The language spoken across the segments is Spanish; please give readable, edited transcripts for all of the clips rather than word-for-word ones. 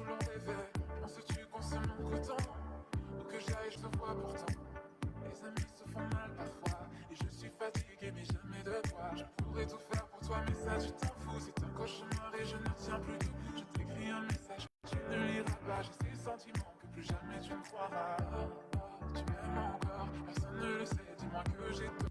tout l'on rêvait. Penses-tu qu'on se manque autant, ou que j'aille, je te vois pourtant. Les amis se font mal parfois, et je suis fatigué mais jamais de toi. Je pourrais tout faire pour toi mais ça tu t'en fous. C'est un cauchemar et je ne tiens plus debout. Je t'écris un message que tu ne liras pas. J'ai ces sentiments que plus jamais tu ne croiras. Tu m'aimes encore, personne ne le sait. Dis-moi que j'ai tort.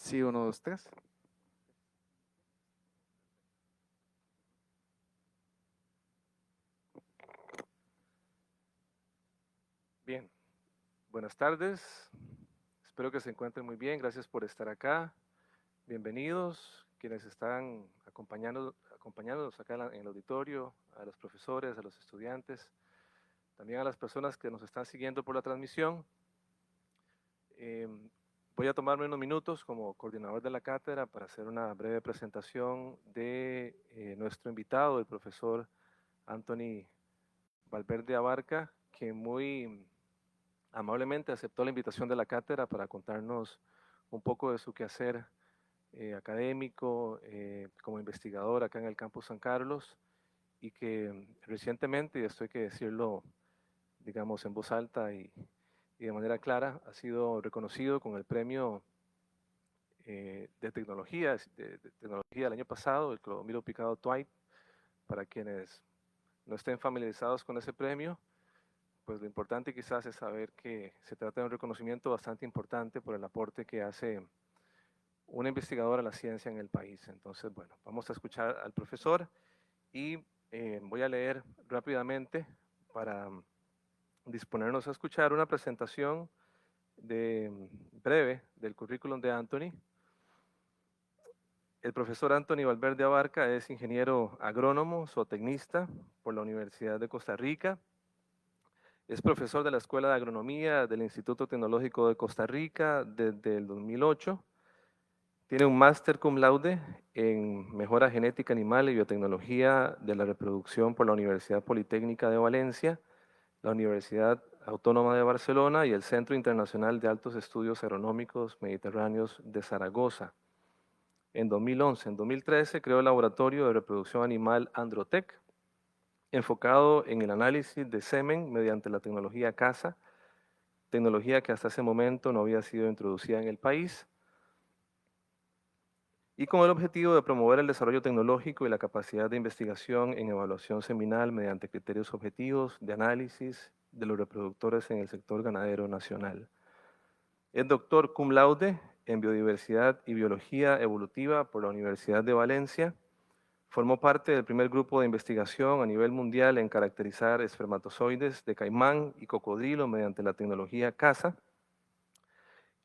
Sí, uno, dos, tres. Bien, buenas tardes. Espero que se encuentren muy bien. Gracias por estar acá. Bienvenidos quienes están acompañándonos acá en el auditorio, a los profesores, a los estudiantes, también a las personas que nos están siguiendo por la transmisión. Eh, Voy a tomarme unos minutos como coordinador de la cátedra para hacer una breve presentación de nuestro invitado, el profesor Anthony Valverde Abarca, que muy amablemente aceptó la invitación de la cátedra para contarnos un poco de su quehacer académico, como investigador acá en el campus San Carlos, y que recientemente, y esto hay que decirlo, digamos, en voz alta y de manera clara, ha sido reconocido con el premio de tecnología, de tecnología del año pasado, el Clodomiro Picado Dwight. Para quienes no estén familiarizados con ese premio, pues lo importante quizás es saber que se trata de un reconocimiento bastante importante por el aporte que hace una investigadora a la ciencia en el país. Entonces, bueno, vamos a escuchar al profesor y voy a leer rápidamente para disponernos a escuchar una presentación breve del currículum de Anthony. El profesor Anthony Valverde Abarca es ingeniero agrónomo, zootecnista por la Universidad de Costa Rica. Es profesor de la Escuela de Agronomía del Instituto Tecnológico de Costa Rica desde el 2008. Tiene un máster cum laude en mejora genética animal y biotecnología de la reproducción por la Universidad Politécnica de Valencia, la Universidad Autónoma de Barcelona y el Centro Internacional de Altos Estudios Agronómicos Mediterráneos de Zaragoza. En 2011, en 2013 creó el Laboratorio de Reproducción Animal Androtec, enfocado en el análisis de semen mediante la tecnología CASA, tecnología que hasta ese momento no había sido introducida en el país, y con el objetivo de promover el desarrollo tecnológico y la capacidad de investigación en evaluación seminal mediante criterios objetivos de análisis de los reproductores en el sector ganadero nacional. Es doctor cum laude en biodiversidad y biología evolutiva por la Universidad de Valencia. Formó parte del primer grupo de investigación a nivel mundial en caracterizar espermatozoides de caimán y cocodrilo mediante la tecnología CASA.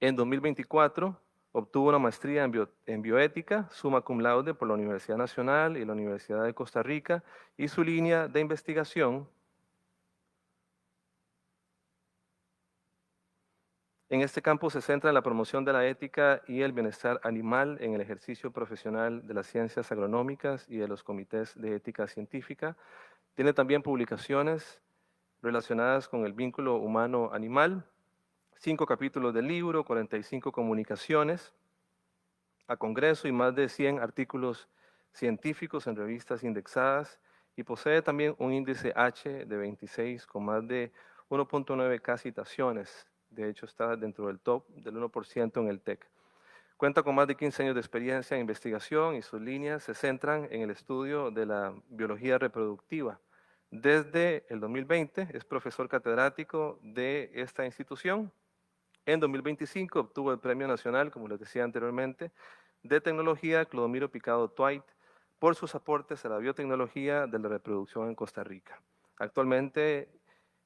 En 2024 obtuvo una maestría en bioética, summa cum laude por la Universidad Nacional y la Universidad de Costa Rica, y su línea de investigación en este campo se centra en la promoción de la ética y el bienestar animal en el ejercicio profesional de las ciencias agronómicas y de los comités de ética científica. Tiene también publicaciones relacionadas con el vínculo humano-animal, 5 capítulos del libro, 45 comunicaciones a Congreso y más de 100 artículos científicos en revistas indexadas, y posee también un índice H de 26 con más de 1.9K citaciones. De hecho, está dentro del top del 1% en el TEC. Cuenta con más de 15 años de experiencia en investigación y sus líneas se centran en el estudio de la biología reproductiva. Desde el 2020 es profesor catedrático de esta institución. En 2025 obtuvo el Premio Nacional, como les decía anteriormente, de Tecnología Clodomiro Picado Dwight por sus aportes a la biotecnología de la reproducción en Costa Rica. Actualmente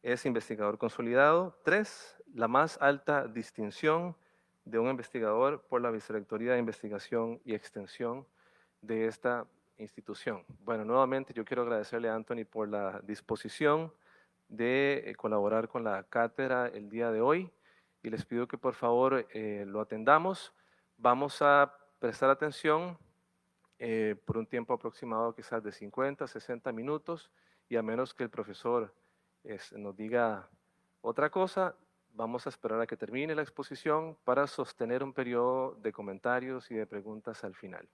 es investigador consolidado. 3, la más alta distinción de un investigador por la Vicerrectoría de Investigación y Extensión de esta institución. Bueno, nuevamente yo quiero agradecerle a Anthony por la disposición de colaborar con la cátedra el día de hoy y les pido que por favor lo atendamos. Vamos a prestar atención por un tiempo aproximado quizás de 50, 60 minutos y a menos que el profesor nos diga otra cosa, vamos a esperar a que termine la exposición para sostener un periodo de comentarios y de preguntas al final.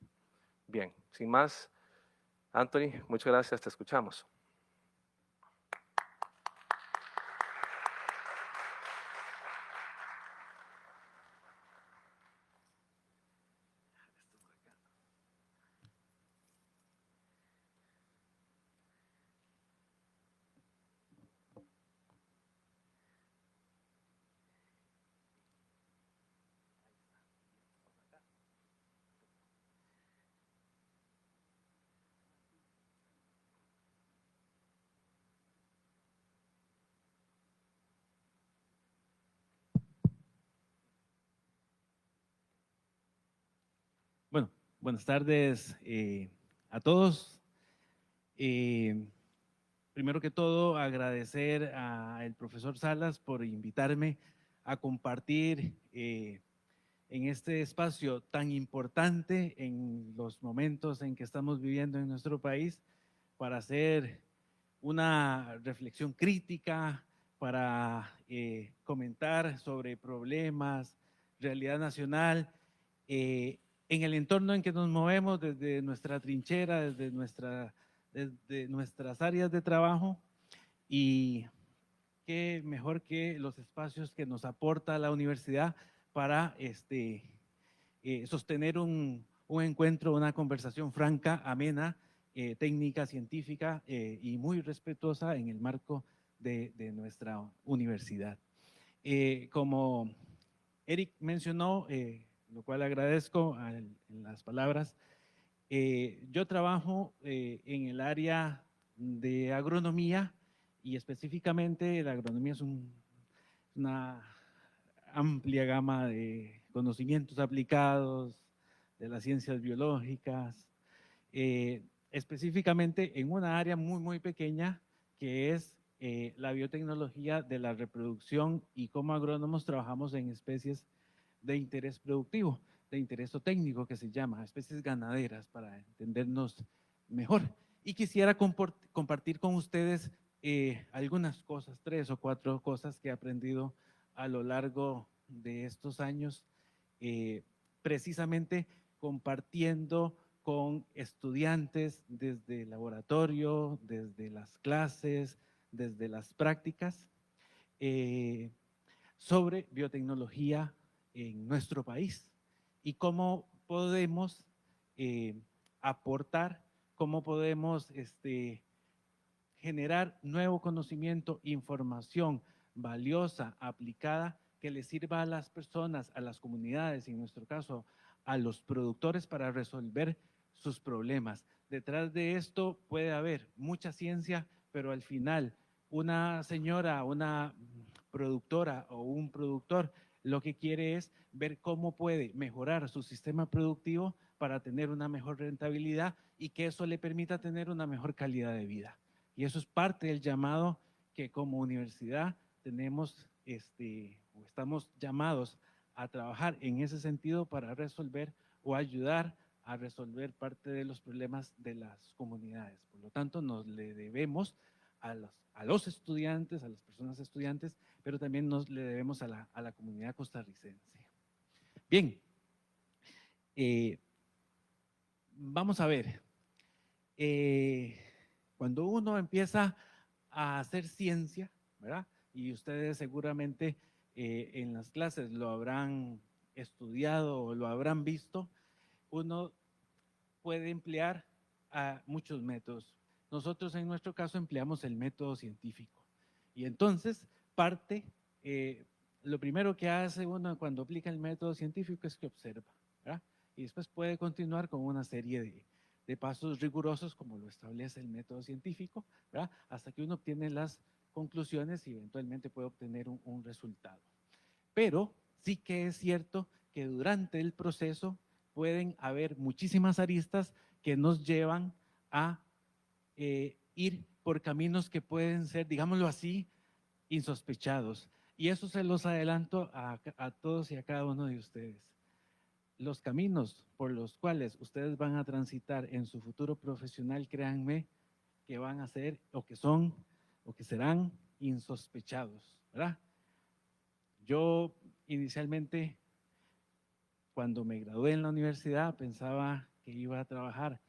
Bien, sin más, Anthony, muchas gracias, te escuchamos. Bueno, buenas tardes a todos. Primero que todo, agradecer al profesor Salas por invitarme a compartir en este espacio tan importante en los momentos en que estamos viviendo en nuestro país para hacer una reflexión crítica, para comentar sobre problemas, realidad nacional, en el entorno en que nos movemos desde nuestra trinchera, desde nuestras áreas de trabajo, y qué mejor que los espacios que nos aporta la universidad para sostener un encuentro, una conversación franca, amena, técnica, científica y muy respetuosa en el marco de nuestra universidad. Como Eric mencionó, lo cual agradezco en las palabras, yo trabajo en el área de agronomía y específicamente la agronomía es una amplia gama de conocimientos aplicados de las ciencias biológicas, específicamente en una área muy pequeña que es la biotecnología de la reproducción y como agrónomos trabajamos en especies de interés productivo, de interés técnico que se llama, especies ganaderas para entendernos mejor. Y quisiera compartir con ustedes algunas cosas, 3 o 4 cosas que he aprendido a lo largo de estos años, precisamente compartiendo con estudiantes desde el laboratorio, desde las clases, desde las prácticas, sobre biotecnología en nuestro país y cómo podemos aportar, cómo podemos generar nuevo conocimiento, información valiosa, aplicada, que le sirva a las personas, a las comunidades, en nuestro caso, a los productores para resolver sus problemas. Detrás de esto puede haber mucha ciencia, pero al final una señora, una productora o un productor lo que quiere es ver cómo puede mejorar su sistema productivo para tener una mejor rentabilidad y que eso le permita tener una mejor calidad de vida. Y eso es parte del llamado que como universidad tenemos, o estamos llamados a trabajar en ese sentido para resolver o ayudar a resolver parte de los problemas de las comunidades. Por lo tanto, nos le debemos a los estudiantes, a las personas estudiantes, pero también nos le debemos a la comunidad costarricense. Bien, vamos a ver. Cuando uno empieza a hacer ciencia, ¿verdad? Y ustedes seguramente en las clases lo habrán estudiado o lo habrán visto, uno puede emplear muchos métodos. Nosotros en nuestro caso empleamos el método científico. Y entonces lo primero que hace uno cuando aplica el método científico es que observa, ¿verdad? Y después puede continuar con una serie de pasos rigurosos como lo establece el método científico, ¿verdad? Hasta que uno obtiene las conclusiones y eventualmente puede obtener un resultado. Pero sí que es cierto que durante el proceso pueden haber muchísimas aristas que nos llevan a ir por caminos que pueden ser, digámoslo así, insospechados. Y eso se los adelanto a todos y a cada uno de ustedes. Los caminos por los cuales ustedes van a transitar en su futuro profesional, créanme, que van a ser o que son o que serán insospechados, ¿verdad? Yo inicialmente, cuando me gradué en la universidad, pensaba que iba a trabajar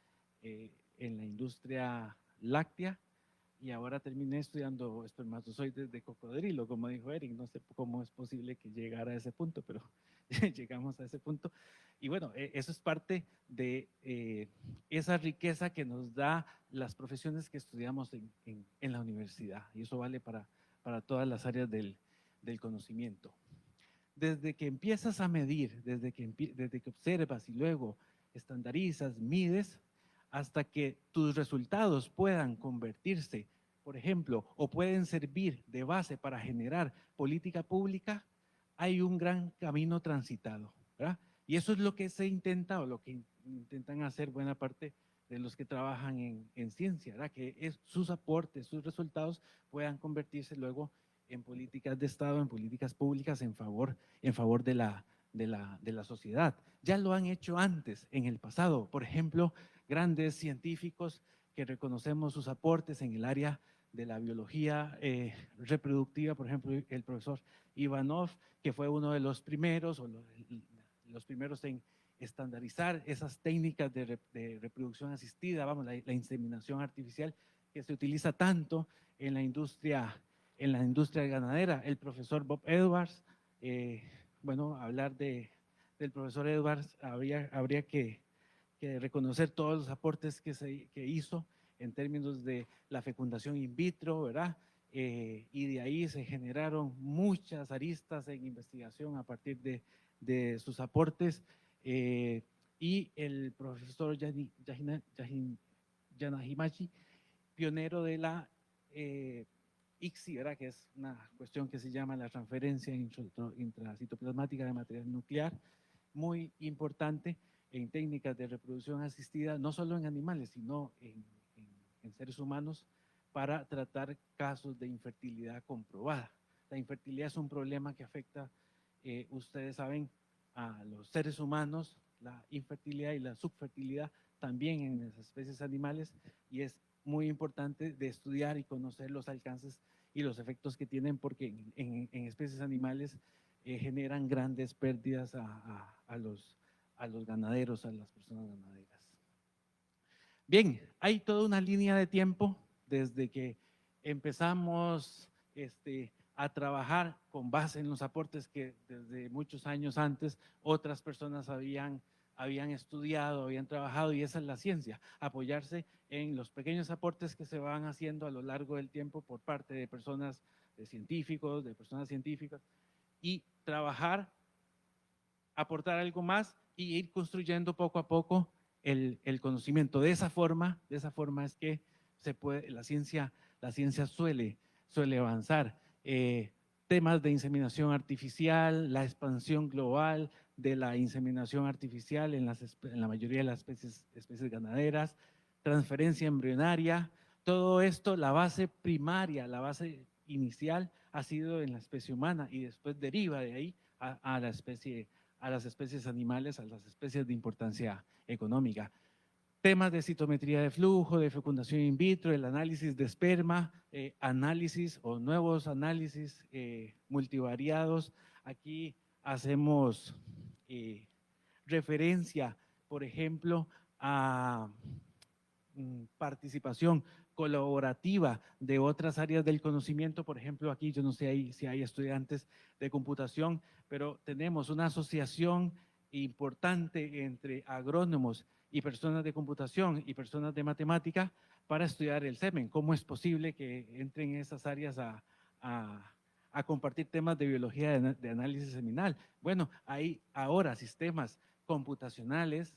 en la industria láctea y ahora terminé estudiando espermatozoides de cocodrilo, como dijo Eric. No sé cómo es posible que llegara a ese punto, pero llegamos a ese punto. Y bueno, eso es parte de esa riqueza que nos da las profesiones que estudiamos en la universidad. Y eso vale para todas las áreas del conocimiento. Desde que empiezas a medir, desde que observas y luego estandarizas, mides, hasta que tus resultados puedan convertirse, por ejemplo, o pueden servir de base para generar política pública, hay un gran camino transitado, ¿verdad? Y eso es lo que se intenta o lo que intentan hacer buena parte de los que trabajan en ciencia, ¿verdad? Que sus aportes, sus resultados puedan convertirse luego en políticas de Estado, en políticas públicas en favor de la sociedad. Ya lo han hecho antes, en el pasado. Por ejemplo, grandes científicos que reconocemos sus aportes en el área de la biología reproductiva, por ejemplo, el profesor Ivanov, que fue uno de los primeros, o los primeros en estandarizar esas técnicas de reproducción asistida, vamos, la inseminación artificial que se utiliza tanto en la industria ganadera. El profesor Bob Edwards, bueno, hablar del profesor Edwards, habría que reconocer todos los aportes que hizo en términos de la fecundación in vitro, ¿verdad? Y de ahí se generaron muchas aristas en investigación a partir de sus aportes. Y el profesor Yanagimachi, pionero de la ICSI, ¿verdad? Que es una cuestión que se llama la transferencia intracitoplasmática de material nuclear, muy importante en técnicas de reproducción asistida, no solo en animales, sino en seres humanos, para tratar casos de infertilidad comprobada. La infertilidad es un problema que afecta, ustedes saben, a los seres humanos, la infertilidad y la subfertilidad también en las especies animales, y es muy importante de estudiar y conocer los alcances y los efectos que tienen, porque en especies animales generan grandes pérdidas a los ganaderos, a las personas ganaderas. Bien, hay toda una línea de tiempo desde que empezamos a trabajar con base en los aportes que desde muchos años antes otras personas habían estudiado, habían trabajado, y esa es la ciencia, apoyarse en los pequeños aportes que se van haciendo a lo largo del tiempo por parte de personas, de científicos, de personas científicas, y trabajar, aportar algo más y ir construyendo poco a poco el conocimiento. De esa forma es que se puede, la ciencia suele avanzar. Temas de inseminación artificial, la expansión global de la inseminación artificial en la mayoría de las especies ganaderas, transferencia embrionaria, todo esto, la base primaria, la base inicial ha sido en la especie humana y después deriva de ahí a las especies animales, a las especies de importancia económica. Temas de citometría de flujo, de fecundación in vitro, el análisis de esperma, análisis o nuevos análisis multivariados. Aquí hacemos referencia, por ejemplo, a participación colaborativa de otras áreas del conocimiento. Por ejemplo, aquí yo no sé si hay estudiantes de computación, pero tenemos una asociación importante entre agrónomos y personas de computación y personas de matemática para estudiar el semen. ¿Cómo es posible que entren en esas áreas a compartir temas de biología de análisis seminal? Bueno, hay ahora sistemas computacionales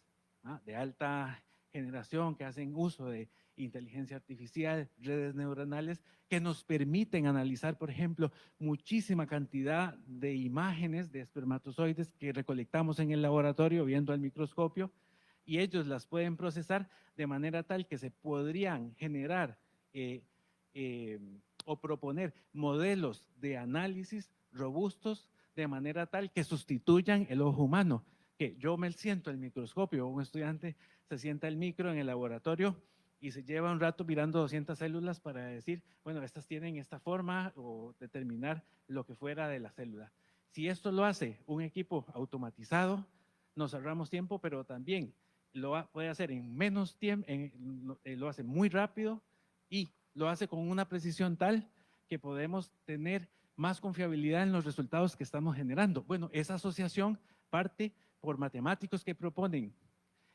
de alta generación, que hacen uso de inteligencia artificial, redes neuronales, que nos permiten analizar, por ejemplo, muchísima cantidad de imágenes de espermatozoides que recolectamos en el laboratorio viendo al microscopio, y ellos las pueden procesar de manera tal que se podrían generar o proponer modelos de análisis robustos de manera tal que sustituyan el ojo humano. Que yo me siento al microscopio, un estudiante se sienta al micro en el laboratorio y se lleva un rato mirando 200 células para decir, bueno, estas tienen esta forma, o determinar lo que fuera de la célula. Si esto lo hace un equipo automatizado, nos ahorramos tiempo, pero también puede hacer en menos tiempo, lo hace muy rápido y lo hace con una precisión tal que podemos tener más confiabilidad en los resultados que estamos generando. Bueno, esa asociación parte por matemáticos que proponen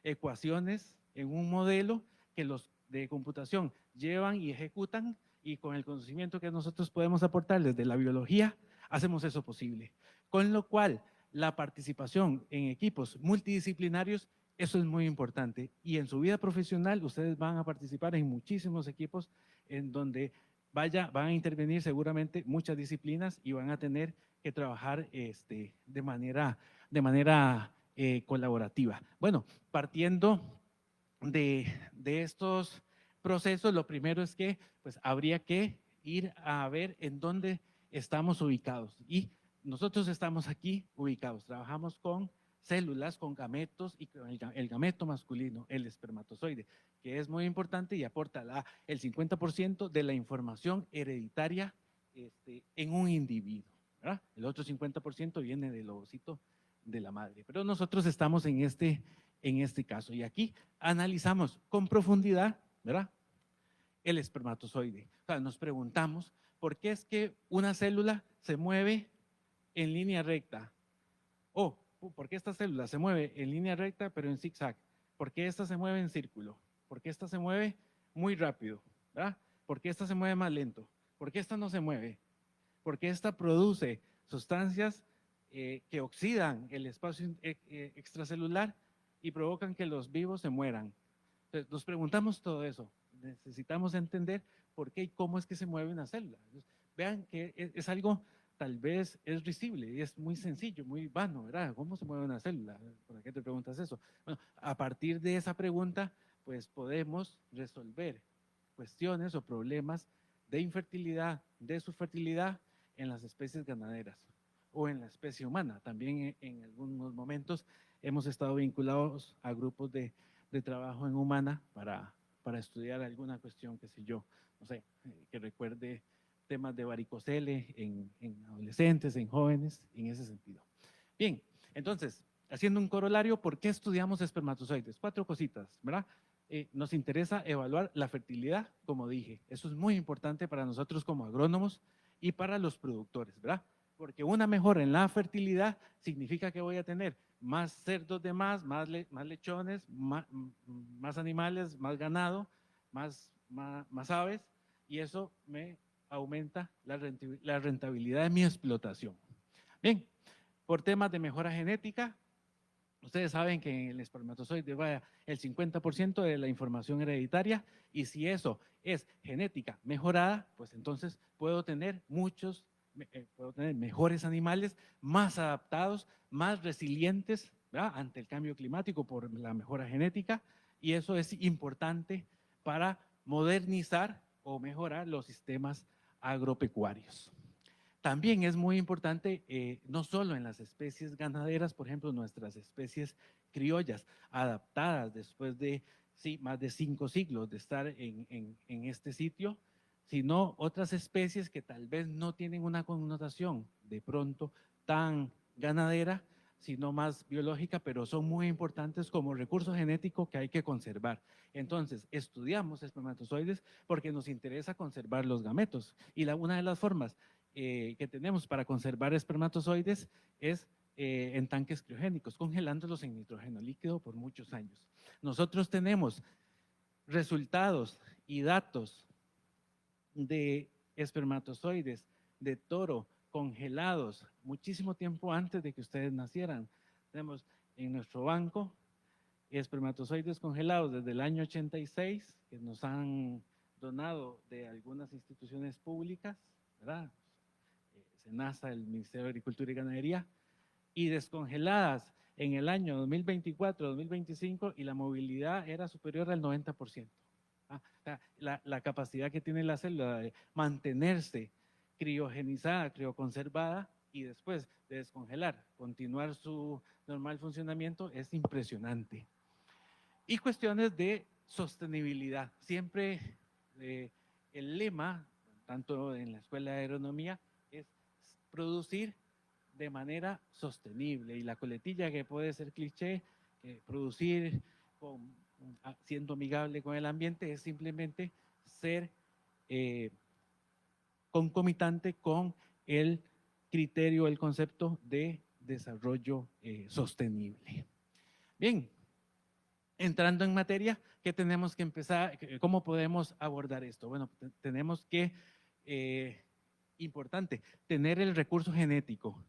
ecuaciones en un modelo que los de computación llevan y ejecutan, y con el conocimiento que nosotros podemos aportar desde la biología, hacemos eso posible. Con lo cual, la participación en equipos multidisciplinarios, eso es muy importante. Y en su vida profesional, ustedes van a participar en muchísimos equipos en donde van a intervenir seguramente muchas disciplinas y van a tener que trabajar de manera colaborativa. Bueno, partiendo de estos procesos, lo primero es que pues habría que ir a ver en dónde estamos ubicados, y nosotros estamos aquí ubicados, trabajamos con células, con gametos, y con el gameto masculino, el espermatozoide, que es muy importante y aporta el 50% de la información hereditaria en un individuo, ¿verdad? El otro 50% viene del ovocito de la madre, pero nosotros estamos en este caso, y aquí analizamos con profundidad, ¿verdad?, el espermatozoide. O sea, nos preguntamos por qué es que una célula se mueve en línea recta, o por qué esta célula se mueve en línea recta pero en zigzag, por qué esta se mueve en círculo, por qué esta se mueve muy rápido, ¿verdad?, por qué esta se mueve más lento, por qué esta no se mueve, por qué esta produce sustancias que oxidan el espacio extracelular y provocan que los vivos se mueran. Entonces, nos preguntamos todo eso. Necesitamos entender por qué y cómo es que se mueve una célula. Entonces, vean que es algo, tal vez es risible y es muy sencillo, muy vano, ¿verdad? ¿Cómo se mueve una célula? ¿Por qué te preguntas eso? Bueno, a partir de esa pregunta, pues podemos resolver cuestiones o problemas de infertilidad, de subfertilidad en las especies ganaderas o en la especie humana. También en algunos momentos hemos estado vinculados a grupos de trabajo en humana para estudiar alguna cuestión, qué sé yo, no sé, que recuerde temas de varicocele en adolescentes, en jóvenes, en ese sentido. Bien, entonces, haciendo un corolario, ¿por qué estudiamos espermatozoides? 4 cositas, ¿verdad? Nos interesa evaluar la fertilidad, como dije. Eso es muy importante para nosotros como agrónomos y para los productores, ¿verdad? Porque una mejora en la fertilidad significa que voy a tener más cerdos de más lechones, más animales, más ganado, más aves, y eso me aumenta la rentabilidad de mi explotación. Bien, por temas de mejora genética, ustedes saben que en el espermatozoide va el 50% de la información hereditaria, y si eso es genética mejorada, pues entonces puedo tener mejores animales, más adaptados, más resilientes, ¿verdad?, ante el cambio climático por la mejora genética, y eso es importante para modernizar o mejorar los sistemas agropecuarios. También es muy importante, no solo en las especies ganaderas, por ejemplo, nuestras especies criollas, adaptadas después de más de 5 siglos de estar en este sitio, sino otras especies que tal vez no tienen una connotación de pronto tan ganadera, sino más biológica, pero son muy importantes como recurso genético que hay que conservar. Entonces, estudiamos espermatozoides porque nos interesa conservar los gametos, y una de las formas que tenemos para conservar espermatozoides es en tanques criogénicos, congelándolos en nitrógeno líquido por muchos años. Nosotros tenemos resultados y datos de espermatozoides de toro congelados muchísimo tiempo antes de que ustedes nacieran. Tenemos en nuestro banco espermatozoides congelados desde el año 86, que nos han donado de algunas instituciones públicas, ¿verdad? SENASA, el Ministerio de Agricultura y Ganadería, y descongeladas en el año 2024, 2025, y la movilidad era superior al 90%. O sea, la capacidad que tiene la célula de mantenerse criogenizada, crioconservada, y después de descongelar, continuar su normal funcionamiento, es impresionante. Y cuestiones de sostenibilidad. Siempre el lema, tanto en la Escuela de Agronomía, es producir de manera sostenible. Y la coletilla, que puede ser cliché, producir siendo amigable con el ambiente, es simplemente ser concomitante con el criterio, el concepto de desarrollo sostenible. Bien, entrando en materia, ¿qué tenemos que empezar? ¿Cómo podemos abordar esto? Bueno, tenemos que, importante, tener el recurso genético.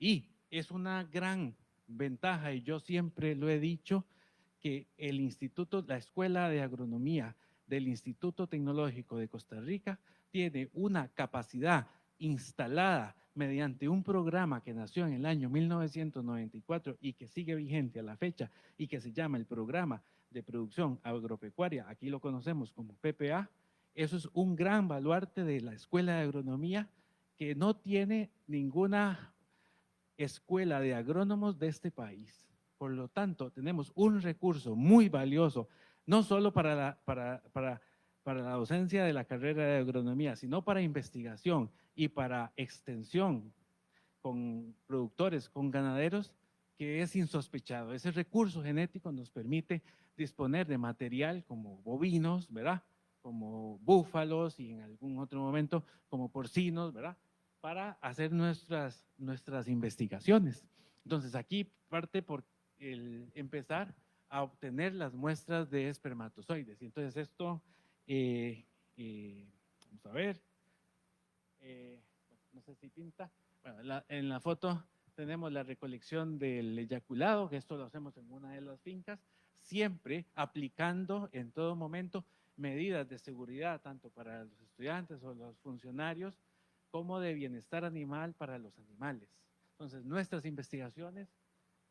Y es una gran ventaja, y yo siempre lo he dicho, que el instituto, la Escuela de Agronomía del Instituto Tecnológico de Costa Rica tiene una capacidad instalada mediante un programa que nació en el año 1994 y que sigue vigente a la fecha y que se llama el Programa de Producción Agropecuaria, aquí lo conocemos como PPA. Eso es un gran baluarte de la Escuela de Agronomía que no tiene ninguna escuela de agrónomos de este país. Por lo tanto, tenemos un recurso muy valioso, no solo para la docencia de la carrera de agronomía, sino para investigación y para extensión con productores, con ganaderos, que es insospechado. Ese recurso genético nos permite disponer de material como bovinos, ¿verdad? Como búfalos y en algún otro momento como porcinos, ¿verdad? Para hacer nuestras investigaciones. Entonces aquí parte por empezar a obtener las muestras de espermatozoides. Y entonces esto, vamos a ver, no sé si pinta. Bueno, en la foto tenemos la recolección del eyaculado, que esto lo hacemos en una de las fincas, siempre aplicando en todo momento medidas de seguridad, tanto para los estudiantes o los funcionarios, como de bienestar animal para los animales. Entonces, nuestras investigaciones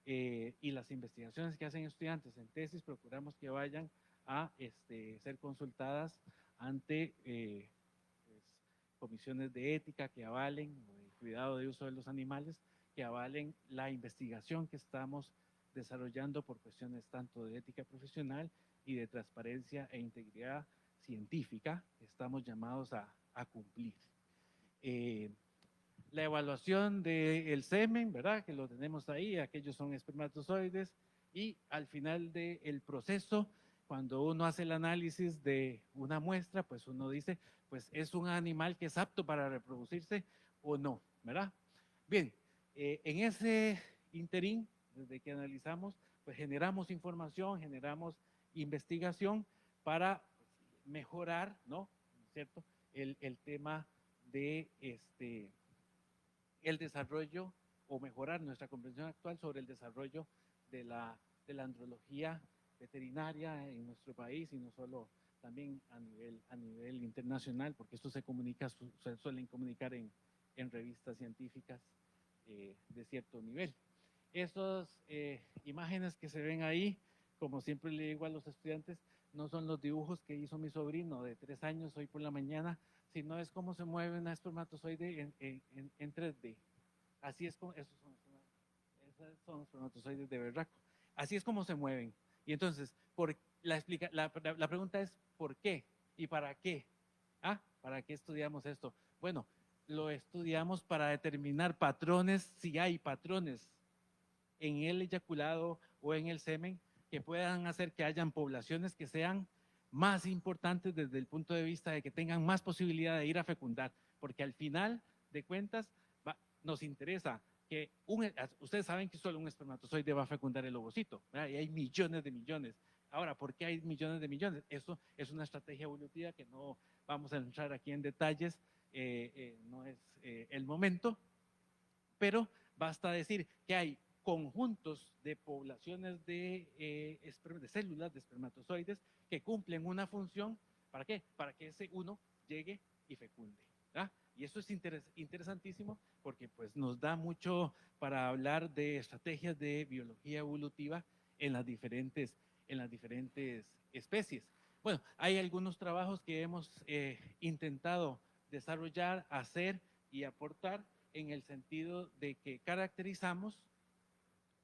y las investigaciones que hacen estudiantes en tesis, procuramos que vayan a ser consultadas ante pues, comisiones de ética que avalen, o de cuidado de uso de los animales, que avalen la investigación que estamos desarrollando por cuestiones tanto de ética profesional y de transparencia e integridad científica que estamos llamados a cumplir. La evaluación del semen, ¿verdad? Que lo tenemos ahí, aquellos son espermatozoides, y al final del proceso, cuando uno hace el análisis de una muestra, pues uno dice, pues es un animal que es apto para reproducirse o no, ¿verdad? Bien, en ese interín, desde que analizamos, pues generamos información, generamos investigación para mejorar, ¿no? ¿Cierto? El tema de el desarrollo o mejorar nuestra comprensión actual sobre el desarrollo de la andrología veterinaria en nuestro país y no solo también a nivel internacional, porque esto se suelen comunicar en revistas científicas de cierto nivel. Esas imágenes que se ven ahí, como siempre le digo a los estudiantes, no son los dibujos que hizo mi sobrino de 3 años hoy por la mañana, sino es cómo se mueve una espermatozoide en 3D. Así es como, esos son espermatozoides de berraco. Así es como se mueven. Y entonces, la pregunta es, ¿por qué? ¿Y para qué? ¿Para qué estudiamos esto? Bueno, lo estudiamos para determinar patrones, si hay patrones en el eyaculado o en el semen que puedan hacer que hayan poblaciones que sean más importantes desde el punto de vista de que tengan más posibilidad de ir a fecundar, porque al final de cuentas nos interesa que ustedes saben que solo un espermatozoide va a fecundar el ovocito, ¿verdad? Y hay millones de millones. Ahora, ¿por qué hay millones de millones? Eso es una estrategia evolutiva que no vamos a entrar aquí en detalles, no es el momento, pero basta decir que hay conjuntos de poblaciones de células, de espermatozoides, que cumplen una función. ¿Para qué? Para que ese uno llegue y fecunde. ¿Ah? Y eso es interesantísimo porque pues, nos da mucho para hablar de estrategias de biología evolutiva en las diferentes especies. Bueno, hay algunos trabajos que hemos intentado desarrollar, hacer y aportar en el sentido de que caracterizamos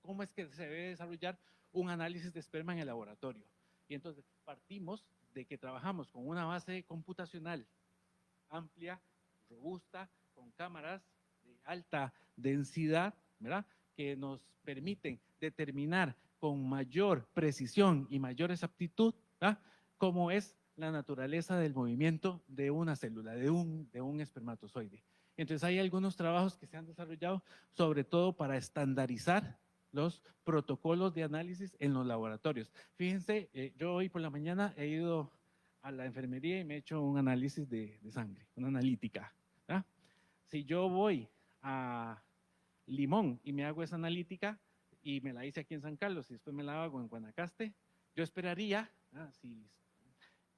cómo es que se debe desarrollar un análisis de esperma en el laboratorio. Y entonces partimos de que trabajamos con una base computacional amplia, robusta, con cámaras de alta densidad, ¿verdad? Que nos permiten determinar con mayor precisión y mayor exactitud, ¿verdad? Cómo es la naturaleza del movimiento de una célula, de un espermatozoide. Entonces hay algunos trabajos que se han desarrollado sobre todo para estandarizar los protocolos de análisis en los laboratorios. Fíjense, yo hoy por la mañana he ido a la enfermería y me he hecho un análisis de sangre, una analítica. ¿Ah? Si yo voy a Limón y me hago esa analítica y me la hice aquí en San Carlos y después me la hago en Guanacaste, yo esperaría, si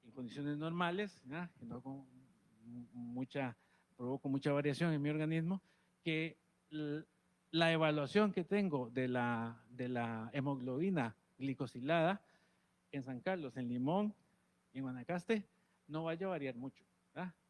en condiciones normales, que no con provoco mucha variación en mi organismo, que la evaluación que tengo de la hemoglobina glicosilada en San Carlos, en Limón, en Guanacaste, no vaya a variar mucho.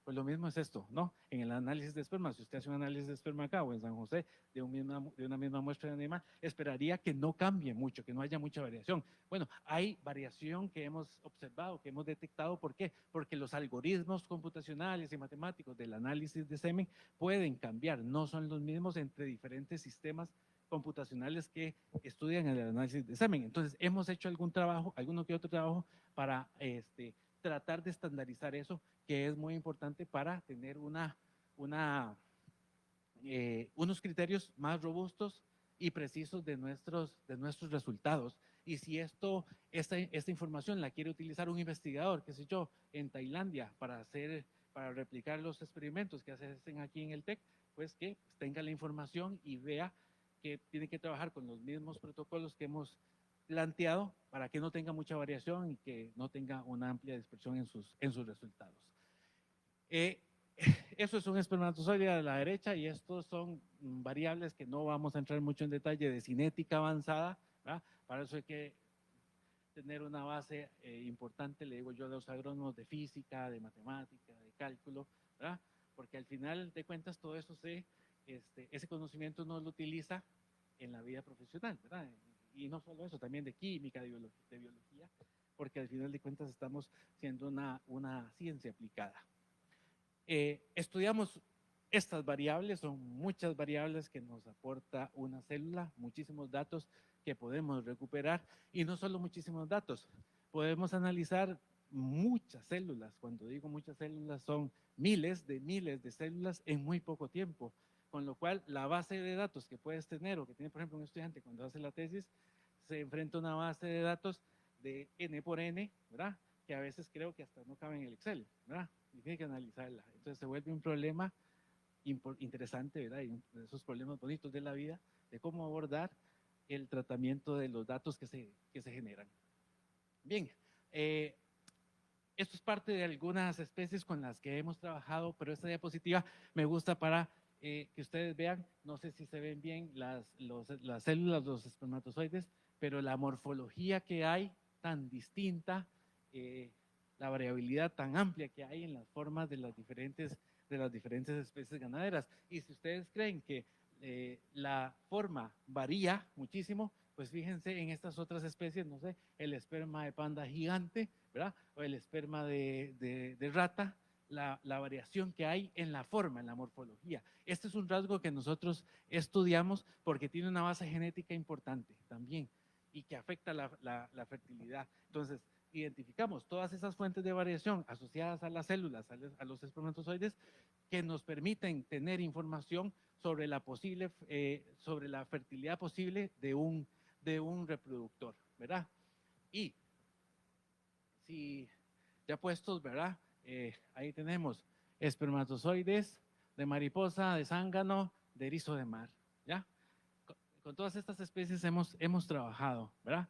Pues lo mismo es esto, ¿no? En el análisis de esperma, si usted hace un análisis de esperma acá o en San José de una misma muestra de animal, esperaría que no cambie mucho, que no haya mucha variación. Bueno, hay variación que hemos observado, que hemos detectado. ¿Por qué? Porque los algoritmos computacionales y matemáticos del análisis de semen pueden cambiar, no son los mismos entre diferentes sistemas computacionales que estudian el análisis de semen. Entonces, hemos hecho alguno que otro trabajo para tratar de estandarizar eso, que es muy importante para tener unos criterios más robustos y precisos de nuestros resultados. Y si esta información la quiere utilizar un investigador, qué sé yo, en Tailandia para replicar los experimentos que hacen aquí en el TEC, pues que tenga la información y vea que tiene que trabajar con los mismos protocolos que hemos planteado para que no tenga mucha variación y que no tenga una amplia dispersión en sus resultados. Eso es un espermatozoide a la derecha y estos son variables que no vamos a entrar mucho en detalle de cinética avanzada, ¿verdad? Para eso hay que tener una base importante, le digo yo, de los agrónomos de física, de matemática, de cálculo, ¿verdad? Porque al final de cuentas todo eso ese conocimiento uno lo utiliza en la vida profesional, ¿verdad? Y no solo eso, también de química, de biología, porque al final de cuentas estamos siendo una ciencia aplicada. Estudiamos estas variables, son muchas variables que nos aporta una célula, muchísimos datos que podemos recuperar y no solo muchísimos datos, podemos analizar muchas células. Cuando digo muchas células son miles de células en muy poco tiempo, con lo cual la base de datos que puedes tener o que tiene por ejemplo un estudiante cuando hace la tesis se enfrenta a una base de datos de N por N, ¿verdad? Que a veces creo que hasta no cabe en el Excel, ¿verdad? Y tiene que analizarla. Entonces se vuelve un problema interesante, ¿verdad? Y esos problemas bonitos de la vida, de cómo abordar el tratamiento de los datos que se generan. Bien, esto es parte de algunas especies con las que hemos trabajado, pero esta diapositiva me gusta para que ustedes vean, no sé si se ven bien las células, los espermatozoides, pero la morfología que hay tan distinta, la variabilidad tan amplia que hay en las formas de las diferentes especies ganaderas. Y si ustedes creen que la forma varía muchísimo, pues fíjense en estas otras especies, no sé, el esperma de panda gigante, ¿verdad? O el esperma de rata, la variación que hay en la forma, en la morfología. Este es un rasgo que nosotros estudiamos porque tiene una base genética importante también y que afecta la fertilidad. Entonces, identificamos todas esas fuentes de variación asociadas a las células, a los espermatozoides, que nos permiten tener información sobre sobre la fertilidad posible de un reproductor, ¿verdad? Y si ya puestos, ¿verdad? Ahí tenemos espermatozoides de mariposa, de zángano, de erizo de mar, ¿ya? con todas estas especies hemos trabajado, ¿verdad?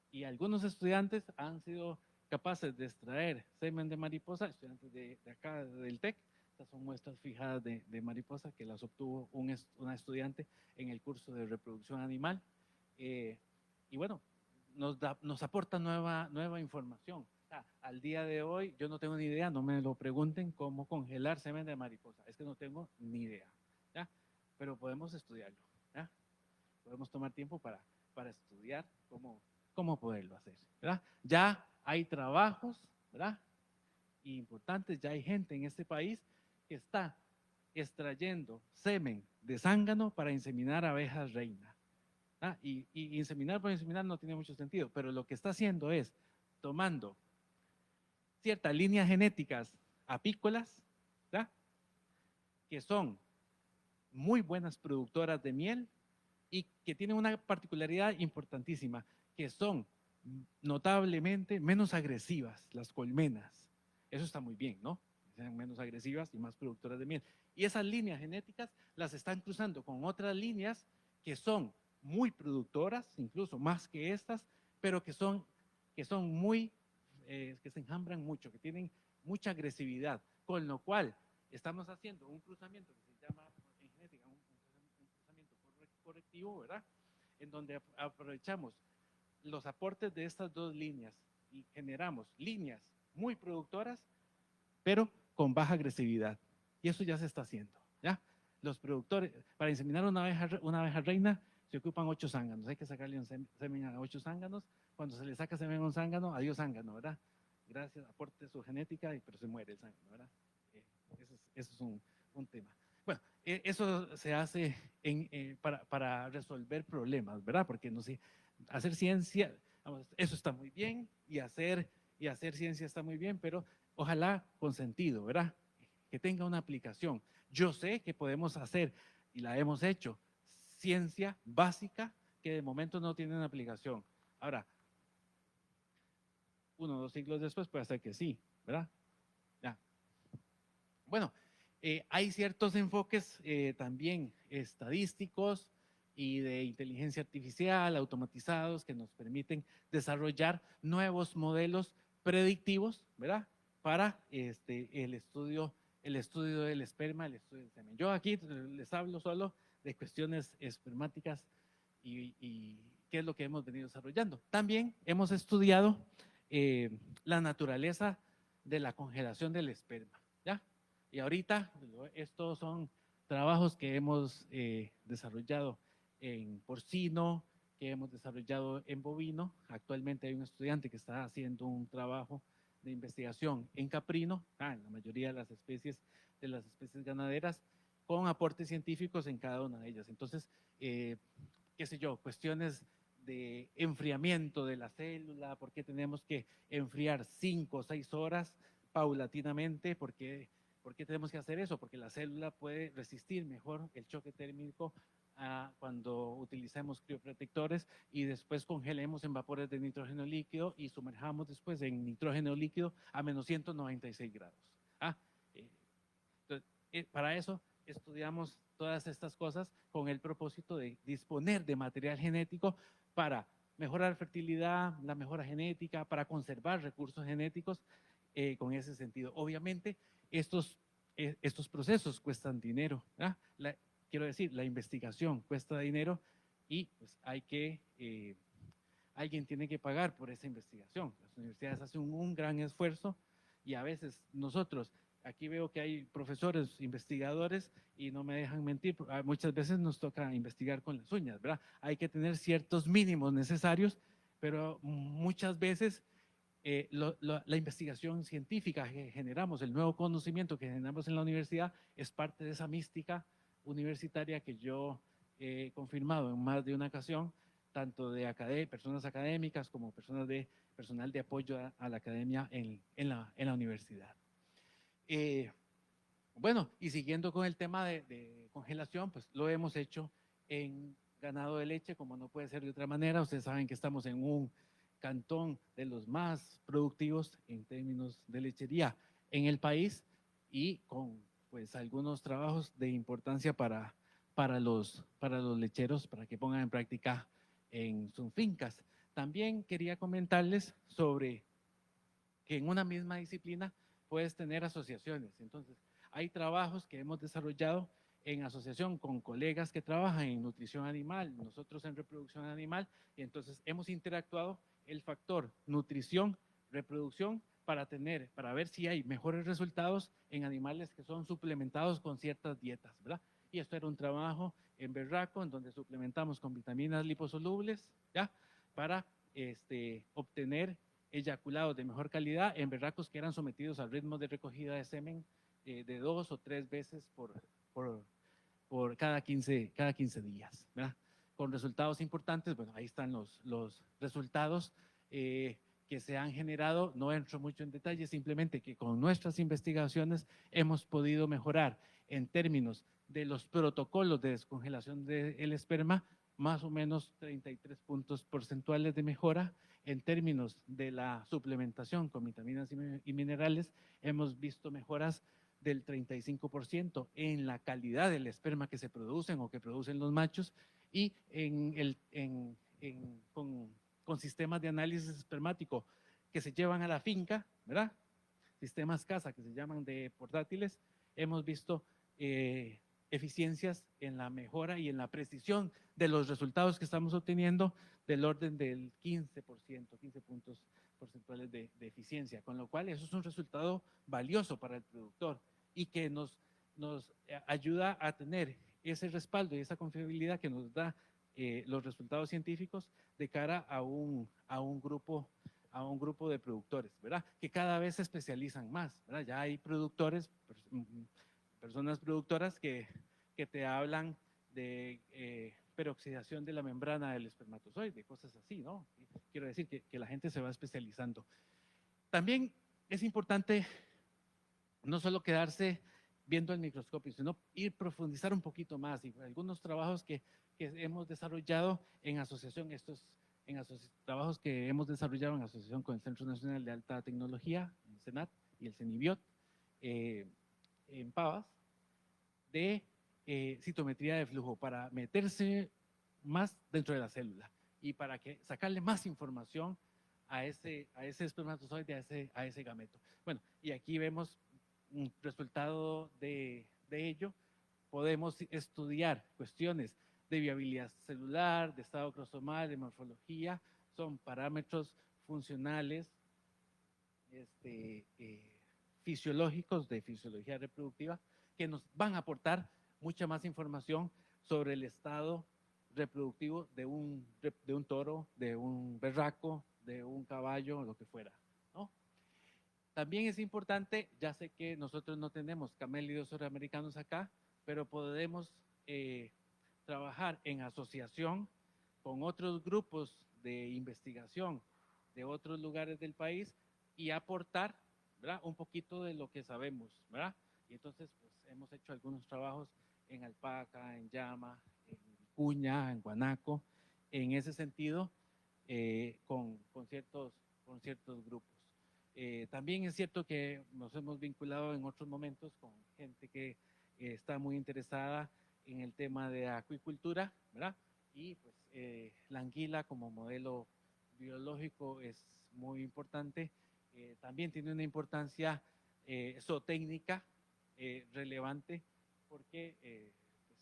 Y algunos estudiantes han sido capaces de extraer semen de mariposa, estudiantes de acá del TEC. Estas son muestras fijadas de mariposa que las obtuvo una estudiante en el curso de reproducción animal. Y bueno, nos aporta nueva información. Al día de hoy yo no tengo ni idea, no me lo pregunten cómo congelar semen de mariposa, es que no tengo ni idea, ¿ya? Pero podemos estudiarlo, ¿ya? Podemos tomar tiempo para estudiar cómo poderlo hacer, ¿verdad? Ya hay trabajos, ¿verdad? Importantes, ya hay gente en este país que está extrayendo semen de zángano para inseminar abejas reina. Y inseminar por inseminar no tiene mucho sentido, pero lo que está haciendo es tomando ciertas líneas genéticas apícolas, ¿verdad? Que son muy buenas productoras de miel y que tienen una particularidad importantísima, que son notablemente menos agresivas las colmenas. Eso está muy bien, ¿no? Sean menos agresivas y más productoras de miel. Y esas líneas genéticas las están cruzando con otras líneas que son muy productoras, incluso más que estas, pero que son muy, que se enjambran mucho, que tienen mucha agresividad, con lo cual estamos haciendo un cruzamiento que se llama en genética un cruzamiento correctivo, ¿verdad? En donde aprovechamos los aportes de estas dos líneas y generamos líneas muy productoras, pero con baja agresividad. Y eso ya se está haciendo, ¿ya? Los productores, para inseminar una abeja reina, se ocupan 8 zánganos. Hay que sacarle un semen a 8 zánganos. Cuando se le saca semen a un zángano, adiós zángano, ¿verdad? Gracias, aporte su genética, pero se muere el zángano, ¿verdad? Eso es un tema. Bueno, eso se hace para resolver problemas, ¿verdad? Porque no sé, hacer ciencia, vamos, eso está muy bien, y hacer ciencia está muy bien, pero ojalá con sentido, ¿verdad? Que tenga una aplicación. Yo sé que podemos hacer, y la hemos hecho, ciencia básica que de momento no tiene una aplicación. Ahora, 1 o 2 siglos después puede ser que sí, ¿verdad? Ya. Bueno, hay ciertos enfoques también estadísticos y de inteligencia artificial automatizados que nos permiten desarrollar nuevos modelos predictivos, ¿verdad? Para el estudio del esperma, el estudio del semen. Yo aquí les hablo solo de cuestiones espermáticas y qué es lo que hemos venido desarrollando. También hemos estudiado la naturaleza de la congelación del esperma, ¿ya? Y ahorita estos son trabajos que hemos desarrollado en porcino, que hemos desarrollado en bovino. Actualmente hay un estudiante que está haciendo un trabajo de investigación en caprino, en la mayoría de las especies ganaderas, con aportes científicos en cada una de ellas. Entonces, qué sé yo, cuestiones de enfriamiento de la célula, por qué tenemos que enfriar 5 o 6 horas paulatinamente, ¿por qué tenemos que hacer eso? Porque la célula puede resistir mejor el choque térmico cuando utilicemos crioprotectores y después congelemos en vapores de nitrógeno líquido y sumerjamos después en nitrógeno líquido a menos 196 grados. Entonces, para eso estudiamos todas estas cosas con el propósito de disponer de material genético para mejorar fertilidad, la mejora genética, para conservar recursos genéticos con ese sentido. Obviamente, estos procesos cuestan dinero, quiero decir, la investigación cuesta dinero y pues alguien tiene que pagar por esa investigación. Las universidades hacen un gran esfuerzo y a veces nosotros, aquí veo que hay profesores, investigadores y no me dejan mentir, muchas veces nos toca investigar con las uñas, ¿verdad? Hay que tener ciertos mínimos necesarios, pero muchas veces la investigación científica que generamos, el nuevo conocimiento que generamos en la universidad es parte de esa mística universitaria que yo he confirmado en más de una ocasión, tanto de personas académicas como personal de apoyo a la academia en la universidad. Bueno, y siguiendo con el tema de congelación, pues lo hemos hecho en ganado de leche, como no puede ser de otra manera. Ustedes saben que estamos en un cantón de los más productivos en términos de lechería en el país y con pues algunos trabajos de importancia para para los lecheros, para que pongan en práctica en sus fincas. También quería comentarles sobre que en una misma disciplina puedes tener asociaciones. Entonces, hay trabajos que hemos desarrollado en asociación con colegas que trabajan en nutrición animal, nosotros en reproducción animal, y entonces hemos interactuado el factor nutrición, reproducción, para ver si hay mejores resultados en animales que son suplementados con ciertas dietas, ¿verdad? Y esto era un trabajo en berraco, en donde suplementamos con vitaminas liposolubles, ¿ya? Para obtener eyaculados de mejor calidad en berracos que eran sometidos al ritmo de recogida de semen de 2 o 3 veces por cada 15 días, ¿verdad? Con resultados importantes. Bueno, ahí están los resultados que se han generado. No entro mucho en detalle, simplemente que con nuestras investigaciones hemos podido mejorar en términos de los protocolos de descongelación del esperma, más o menos 33 puntos porcentuales de mejora. En términos de la suplementación con vitaminas y minerales, hemos visto mejoras del 35% en la calidad del esperma que se producen o que producen los machos, y con sistemas de análisis espermático que se llevan a la finca, ¿verdad? Sistemas CASA que se llaman de portátiles, hemos visto eficiencias en la mejora y en la precisión de los resultados que estamos obteniendo del orden del 15%, 15 puntos porcentuales de eficiencia, con lo cual eso es un resultado valioso para el productor y que nos ayuda a tener ese respaldo y esa confiabilidad que nos da los resultados científicos de cara a un grupo de productores, ¿verdad? Que cada vez se especializan más, ¿verdad? Ya hay productores, personas productoras que te hablan de peroxidación de la membrana del espermatozoide, cosas así, ¿no? Quiero decir que la gente se va especializando. También es importante no solo quedarse viendo el microscopio, sino profundizar un poquito más. Y algunos trabajos que hemos desarrollado en asociación, trabajos que hemos desarrollado en asociación con el Centro Nacional de Alta Tecnología, el CENAT y el CENIBIOT, en Pavas, de citometría de flujo para meterse más dentro de la célula y para sacarle más información a ese espermatozoide, a ese gameto. Bueno, y aquí vemos un resultado de ello. Podemos estudiar cuestiones de viabilidad celular, de estado cromosomal, de morfología. Son parámetros funcionales fisiológicos, de fisiología reproductiva, que nos van a aportar mucha más información sobre el estado reproductivo de un toro, de un berraco, de un caballo, lo que fuera, ¿no? También es importante, ya sé que nosotros no tenemos camélidos suramericanos acá, pero podemos trabajar en asociación con otros grupos de investigación de otros lugares del país y aportar, ¿verdad?, un poquito de lo que sabemos, ¿verdad? Y entonces, pues, hemos hecho algunos trabajos en Alpaca, en Llama, en Cuña, en Guanaco, en ese sentido, con ciertos grupos. También es cierto que nos hemos vinculado en otros momentos con gente que está muy interesada en el tema de acuicultura, ¿verdad? Y pues la anguila como modelo biológico es muy importante. También tiene una importancia zootécnica relevante, porque pues,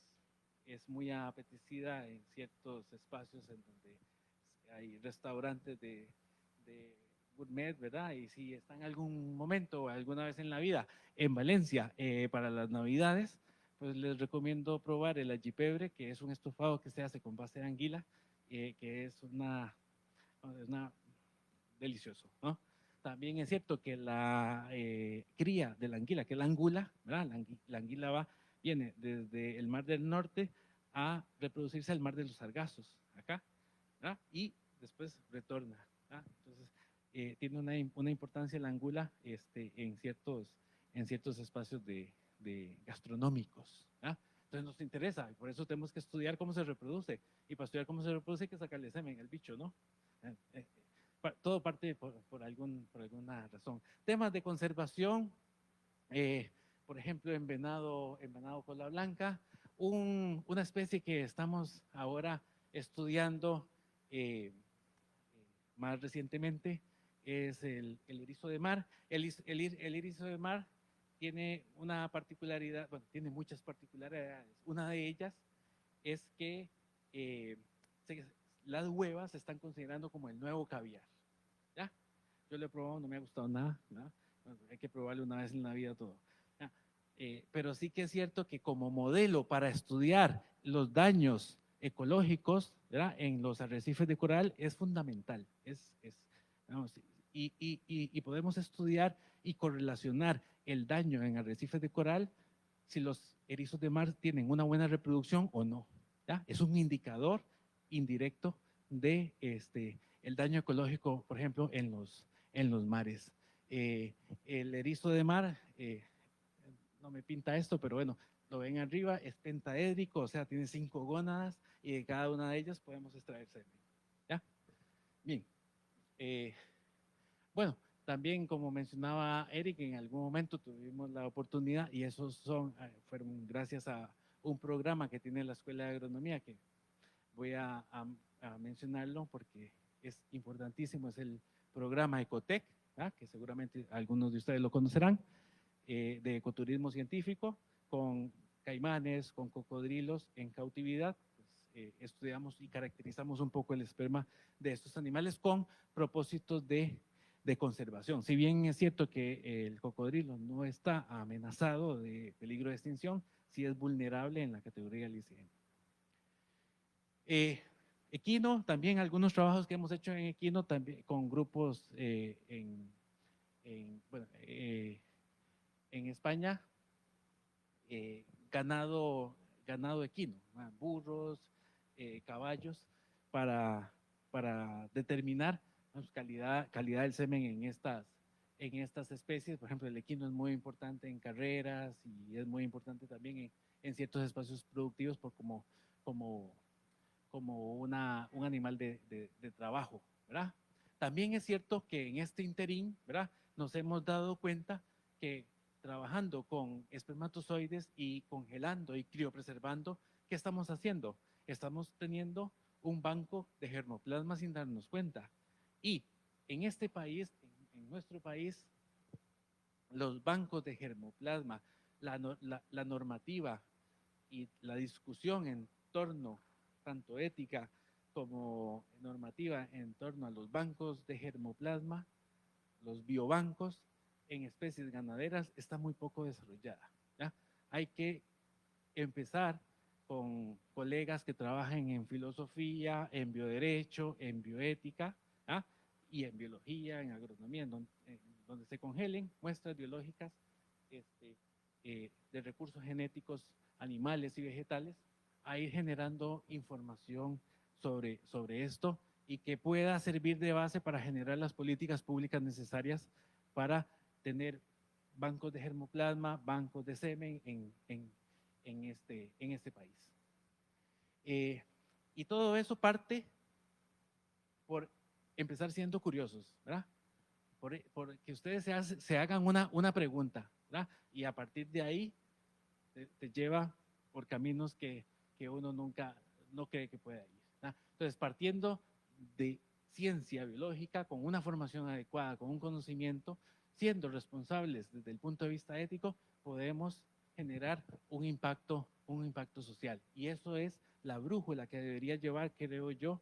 es muy apetecida en ciertos espacios en donde hay restaurantes de gourmet, ¿verdad? Y si está en algún momento o alguna vez en la vida en Valencia para las Navidades, pues les recomiendo probar el ajipebre, que es un estofado que se hace con base de anguila, que es una delicioso, ¿no? También es cierto que la cría de la anguila, que es la angula, ¿verdad? La anguila viene desde el Mar del Norte a reproducirse al Mar de los Sargazos, acá, ¿verdad? Y después retorna, ¿verdad? Entonces, tiene una importancia la angula en ciertos espacios gastronómicos, ¿verdad? Entonces nos interesa, y por eso tenemos que estudiar cómo se reproduce, y para estudiar cómo se reproduce hay que sacarle semen al bicho, ¿no? Todo parte por alguna razón. Temas de conservación, por ejemplo, en venado cola blanca, Una especie que estamos ahora estudiando más recientemente es el erizo de mar. El erizo de mar tiene una particularidad, bueno, tiene muchas particularidades. Una de ellas es que las huevas se están considerando como el nuevo caviar. ¿Ya? Yo lo he probado, no me ha gustado nada. ¿No? Bueno, hay que probarlo una vez en la vida todo. ¿Ya? Pero sí que es cierto que como modelo para estudiar los daños ecológicos, ¿verdad?, en los arrecifes de coral es fundamental. Vamos, y podemos estudiar y correlacionar el daño en arrecifes de coral si los erizos de mar tienen una buena reproducción o no. ¿Ya? Es un indicador indirecto de el daño ecológico, por ejemplo, en los mares. El erizo de mar, no me pinta esto, pero bueno, lo ven arriba, es pentaédrico, o sea, tiene 5 gónadas y de cada una de ellas podemos extraer semen. ¿Ya? Bien. Bueno, también como mencionaba Eric, en algún momento tuvimos la oportunidad y esos fueron gracias a un programa que tiene la Escuela de Agronomía, que voy a mencionarlo porque es importantísimo, es el programa Ecotec, ¿ah?, que seguramente algunos de ustedes lo conocerán, de ecoturismo científico, con caimanes, con cocodrilos en cautividad. Pues, estudiamos y caracterizamos un poco el esperma de estos animales con propósitos de conservación. Si bien es cierto que el cocodrilo no está amenazado de peligro de extinción, sí es vulnerable en la categoría LICN. Equino, también algunos trabajos que hemos hecho en equino, también con grupos en España, ganado equino, burros, caballos, para determinar calidad del semen en estas especies. Por ejemplo, el equino es muy importante en carreras y es muy importante también en ciertos espacios productivos como un animal de trabajo, ¿verdad? También es cierto que en este interín, ¿verdad?, nos hemos dado cuenta que trabajando con espermatozoides y congelando y criopreservando, ¿qué estamos haciendo? Estamos teniendo un banco de germoplasma sin darnos cuenta. Y en este país, en nuestro país, los bancos de germoplasma, la normativa y la discusión en torno, tanto ética como normativa, en torno a los bancos de germoplasma, los biobancos en especies ganaderas, está muy poco desarrollada. ¿Ya? Hay que empezar con colegas que trabajen en filosofía, en bioderecho, en bioética, ¿ah?, y en biología, en agronomía, en donde se congelen muestras biológicas de recursos genéticos animales y vegetales, a ir generando información sobre esto y que pueda servir de base para generar las políticas públicas necesarias para tener bancos de germoplasma, bancos de semen en este país. Y todo eso parte por empezar siendo curiosos, ¿verdad? Por que ustedes se hagan una pregunta, ¿verdad? Y a partir de ahí te lleva por caminos que uno nunca no cree que pueda ir, ¿verdad? Entonces, partiendo de ciencia biológica, con una formación adecuada, con un conocimiento, siendo responsables desde el punto de vista ético, podemos generar un impacto social. Y eso es la brújula que debería llevar, creo yo,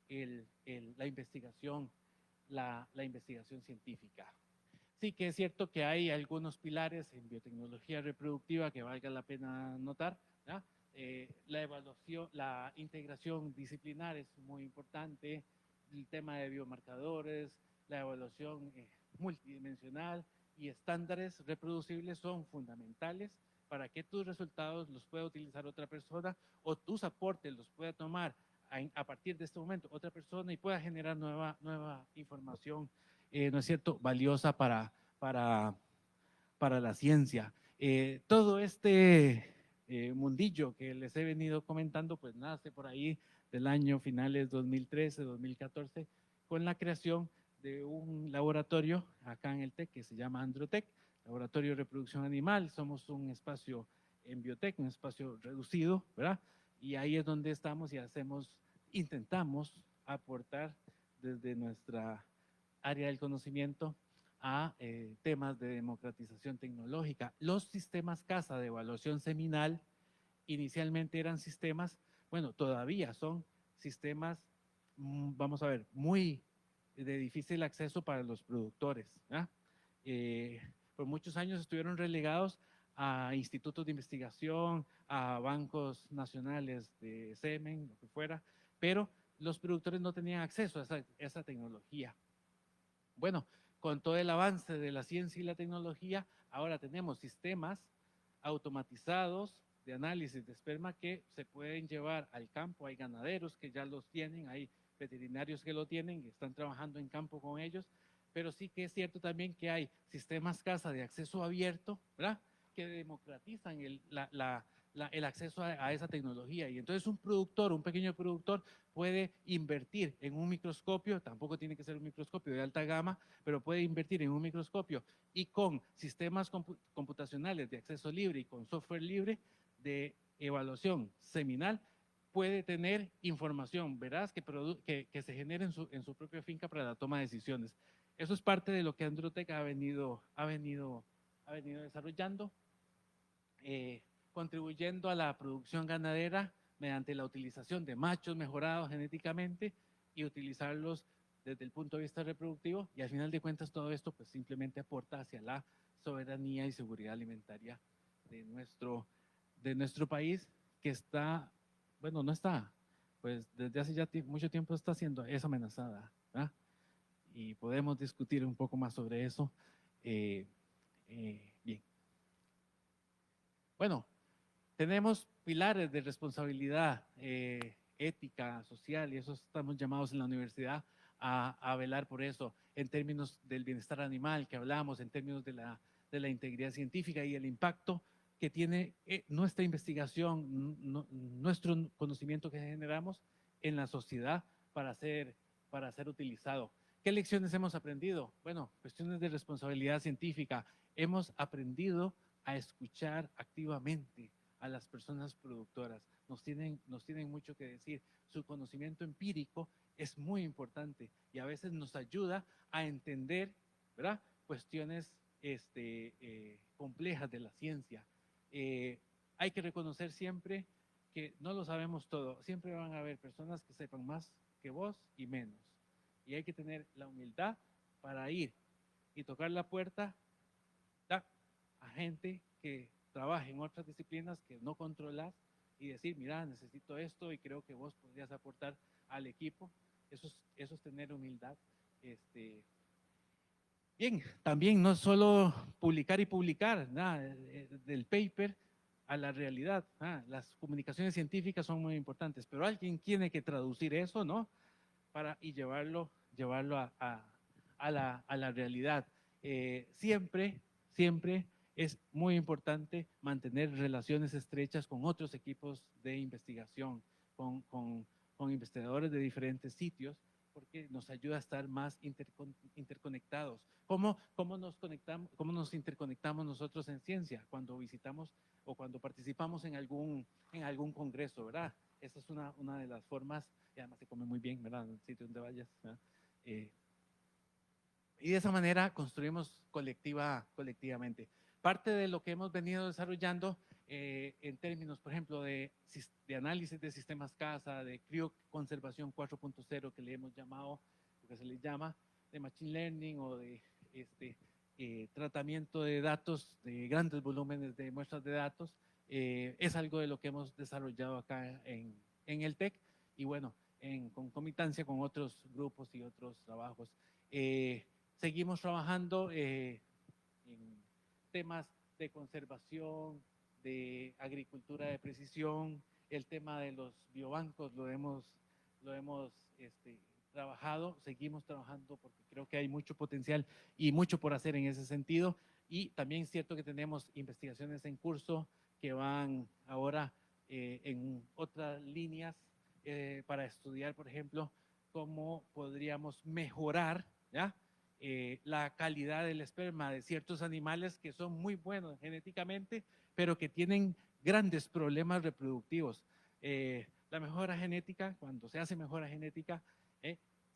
la investigación científica. Sí que es cierto que hay algunos pilares en biotecnología reproductiva que valga la pena notar, ¿ya? La evaluación, la integración disciplinar es muy importante, el tema de biomarcadores, la evaluación multidimensional y estándares reproducibles son fundamentales para que tus resultados los pueda utilizar otra persona o tus aportes los pueda tomar a partir de este momento otra persona y pueda generar nueva información, ¿no es cierto?, valiosa para la ciencia. Todo este mundillo que les he venido comentando, pues nace por ahí del año finales 2013, 2014, con la creación de un laboratorio acá en el TEC que se llama Androtec, Laboratorio de Reproducción Animal. Somos un espacio en Biotech, un espacio reducido, ¿verdad? Y ahí es donde estamos y intentamos aportar desde nuestra área del conocimiento a temas de democratización tecnológica. Los sistemas CASA de evaluación seminal inicialmente eran sistemas, bueno, todavía son sistemas, vamos a ver, muy de difícil acceso para los productores. Por muchos años estuvieron relegados a institutos de investigación, a bancos nacionales de semen, lo que fuera, pero los productores no tenían acceso a esa tecnología. Bueno, con todo el avance de la ciencia y la tecnología, ahora tenemos sistemas automatizados de análisis de esperma que se pueden llevar al campo. Hay ganaderos que ya los tienen, hay veterinarios que lo tienen y están trabajando en campo con ellos, pero sí que es cierto también que hay sistemas CASA de acceso abierto, ¿verdad?, que democratizan el acceso a esa tecnología. Y entonces un pequeño productor puede invertir en un microscopio, tampoco tiene que ser un microscopio de alta gama, pero puede invertir en un microscopio y con sistemas computacionales de acceso libre y con software libre de evaluación seminal, puede tener información veraz que se genere en su propia finca para la toma de decisiones. Eso es parte de lo que Androtech ha venido desarrollando, contribuyendo a la producción ganadera mediante la utilización de machos mejorados genéticamente y utilizarlos desde el punto de vista reproductivo, y al final de cuentas todo esto pues simplemente aporta hacia la soberanía y seguridad alimentaria de nuestro país, que está, bueno, no está, pues desde hace ya mucho tiempo es amenazada, ¿verdad? Y podemos discutir un poco más sobre eso. Bien. Bueno, tenemos pilares de responsabilidad ética, social, y eso estamos llamados en la universidad a velar por eso, en términos del bienestar animal que hablamos, en términos de la integridad científica y el impacto que tiene nuestra investigación, nuestro conocimiento que generamos en la sociedad para ser utilizado. ¿Qué lecciones hemos aprendido? Bueno, cuestiones de responsabilidad científica. Hemos aprendido a escuchar activamente a las personas productoras. Nos tienen mucho que decir. Su conocimiento empírico es muy importante y a veces nos ayuda a entender, ¿verdad?, cuestiones complejas de la ciencia. Hay que reconocer siempre que no lo sabemos todo. Siempre van a haber personas que sepan más que vos y menos. Y hay que tener la humildad para ir y tocar la puerta a gente que trabaje en otras disciplinas que no controlas y decir, mira, necesito esto y creo que vos podrías aportar al equipo. Eso es tener humildad. Bien, también no solo publicar y publicar, nada, del paper a la realidad. Las comunicaciones científicas son muy importantes, pero alguien tiene que traducir eso, ¿no?, y llevarlo a la realidad. Siempre es muy importante mantener relaciones estrechas con otros equipos de investigación, con investigadores de diferentes sitios, porque nos ayuda a estar más interconectados. ¿Cómo nos interconectamos nosotros en ciencia? Cuando visitamos o cuando participamos en algún congreso, ¿verdad? Esa es una de las formas, y además se come muy bien, ¿verdad?, en el sitio donde vayas, ¿verdad? Y de esa manera construimos colectivamente. Parte de lo que hemos venido desarrollando en términos, por ejemplo, de análisis de sistemas CASA, de crioconservación 4.0, que le hemos llamado, lo que se le llama, de Machine Learning o de tratamiento de datos, de grandes volúmenes de muestras de datos, es algo de lo que hemos desarrollado acá en el TEC, y bueno, en concomitancia con otros grupos y otros trabajos. Seguimos trabajando en temas de conservación, de agricultura de precisión. El tema de los biobancos lo hemos trabajado, seguimos trabajando porque creo que hay mucho potencial y mucho por hacer en ese sentido. Y también es cierto que tenemos investigaciones en curso que van ahora en otras líneas para estudiar, por ejemplo, cómo podríamos mejorar, ¿ya?, la calidad del esperma de ciertos animales que son muy buenos genéticamente, pero que tienen grandes problemas reproductivos. La mejora genética, cuando se hace mejora genética,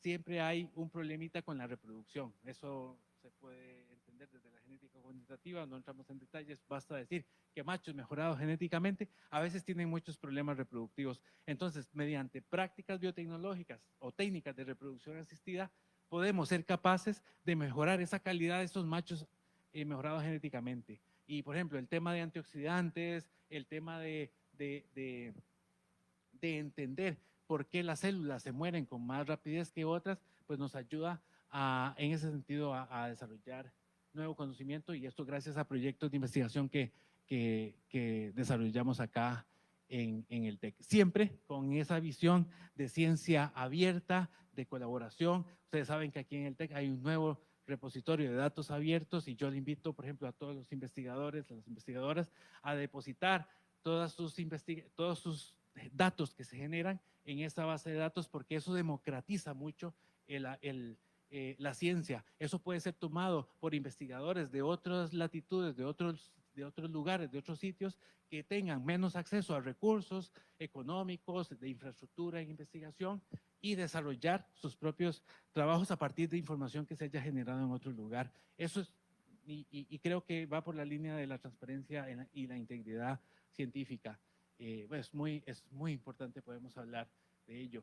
siempre hay un problemita con la reproducción. Eso se puede entender desde la genética cuantitativa, no entramos en detalles, basta decir que machos mejorados genéticamente a veces tienen muchos problemas reproductivos. Entonces, mediante prácticas biotecnológicas o técnicas de reproducción asistida, podemos ser capaces de mejorar esa calidad de esos machos mejorados genéticamente. Y, por ejemplo, el tema de antioxidantes, el tema de entender por qué las células se mueren con más rapidez que otras, pues nos ayuda en ese sentido a desarrollar nuevo conocimiento, y esto gracias a proyectos de investigación que desarrollamos acá en el TEC. Siempre con esa visión de ciencia abierta, de colaboración. Ustedes saben que aquí en el TEC hay un nuevo repositorio de datos abiertos, y yo le invito, por ejemplo, a todos los investigadores, a las investigadoras, a depositar todos sus datos que se generan en esta base de datos, porque eso democratiza mucho la ciencia. Eso puede ser tomado por investigadores de otras latitudes, de otros lugares, de otros sitios, que tengan menos acceso a recursos económicos, de infraestructura en investigación, y desarrollar sus propios trabajos a partir de información que se haya generado en otro lugar. Eso es, y creo que va por la línea de la transparencia y la integridad científica. Es muy importante, podemos hablar de ello.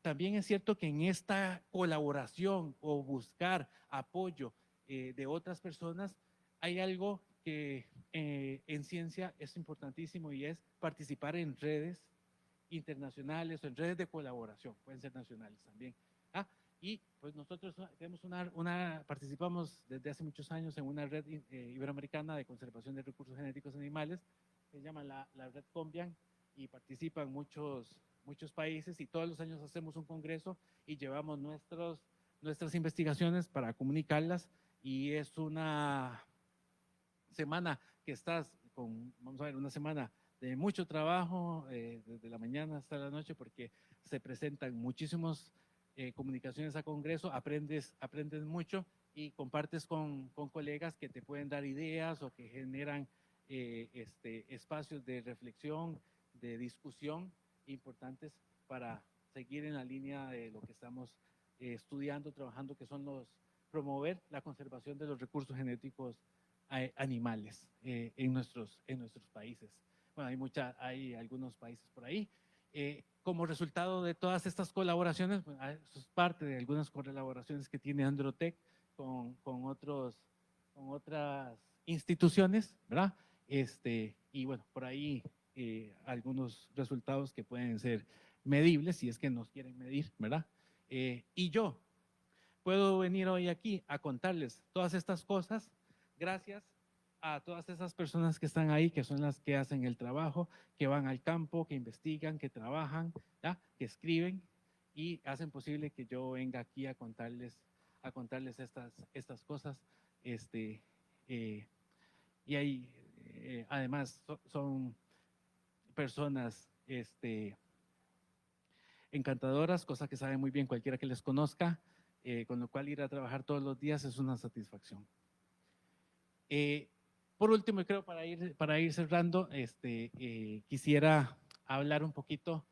También es cierto que en esta colaboración o buscar apoyo de otras personas, hay algo que en ciencia es importantísimo, y es participar en redes internacionales o en redes de colaboración, pueden ser nacionales también. Y pues nosotros tenemos participamos desde hace muchos años en una red iberoamericana de conservación de recursos genéticos animales, se llama la red Combian, y participan muchos países, y todos los años hacemos un congreso y llevamos nuestras investigaciones para comunicarlas, y es una semana que vamos a ver, una semana de mucho trabajo, desde la mañana hasta la noche, porque se presentan muchísimas comunicaciones a congreso, aprendes mucho, y compartes con colegas que te pueden dar ideas o que generan espacios de reflexión, de discusión importantes para seguir en la línea de lo que estamos estudiando, trabajando, que son promover la conservación de los recursos genéticos animales en nuestros países. Bueno, hay algunos países por ahí. Como resultado de todas estas colaboraciones, bueno, eso es parte de algunas colaboraciones que tiene Androtec con otras instituciones, ¿verdad? Y bueno, por ahí algunos resultados que pueden ser medibles, si es que nos quieren medir, ¿verdad? Y yo puedo venir hoy aquí a contarles todas estas cosas gracias a todas esas personas que están ahí, que son las que hacen el trabajo, que van al campo, que investigan, que trabajan, ¿ya? Que escriben, y hacen posible que yo venga aquí a contarles estas cosas. Y ahí, además, son personas encantadoras, cosa que sabe muy bien cualquiera que les conozca, con lo cual ir a trabajar todos los días es una satisfacción. Por último, y creo para ir cerrando, quisiera hablar un poquito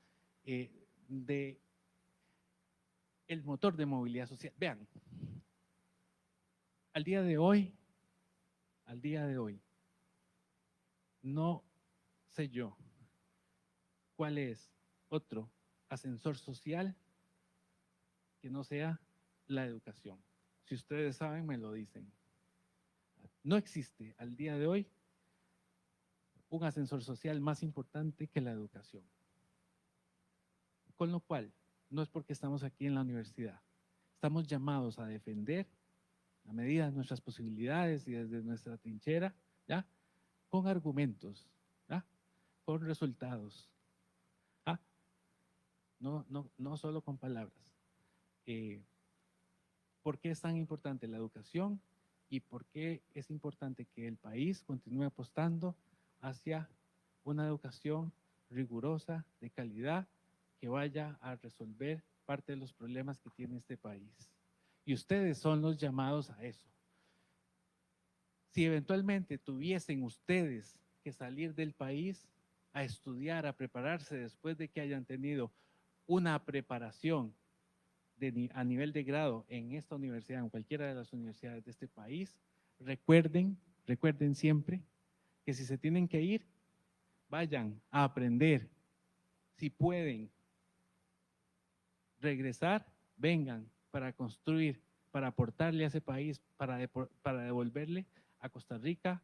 de el motor de movilidad social. Vean, al día de hoy, no sé yo cuál es otro ascensor social que no sea la educación. Si ustedes saben, me lo dicen. No existe al día de hoy un ascensor social más importante que la educación. Con lo cual, no es porque estamos aquí en la universidad, estamos llamados a defender, a medida de nuestras posibilidades y desde nuestra trinchera, ¿ya? Con argumentos, ¿ya? Con resultados, ¿ya? No solo con palabras. ¿Por qué es tan importante la educación y por qué es importante que el país continúe apostando hacia una educación rigurosa, de calidad, que vaya a resolver parte de los problemas que tiene este país? y ustedes son los llamados a eso. Si eventualmente tuviesen ustedes que salir del país a estudiar, a prepararse después de que hayan tenido una preparación a nivel de grado en esta universidad, en cualquiera de las universidades de este país, recuerden siempre que si se tienen que ir, vayan a aprender. Si pueden regresar, vengan para construir, para aportarle a ese país, para devolverle a Costa Rica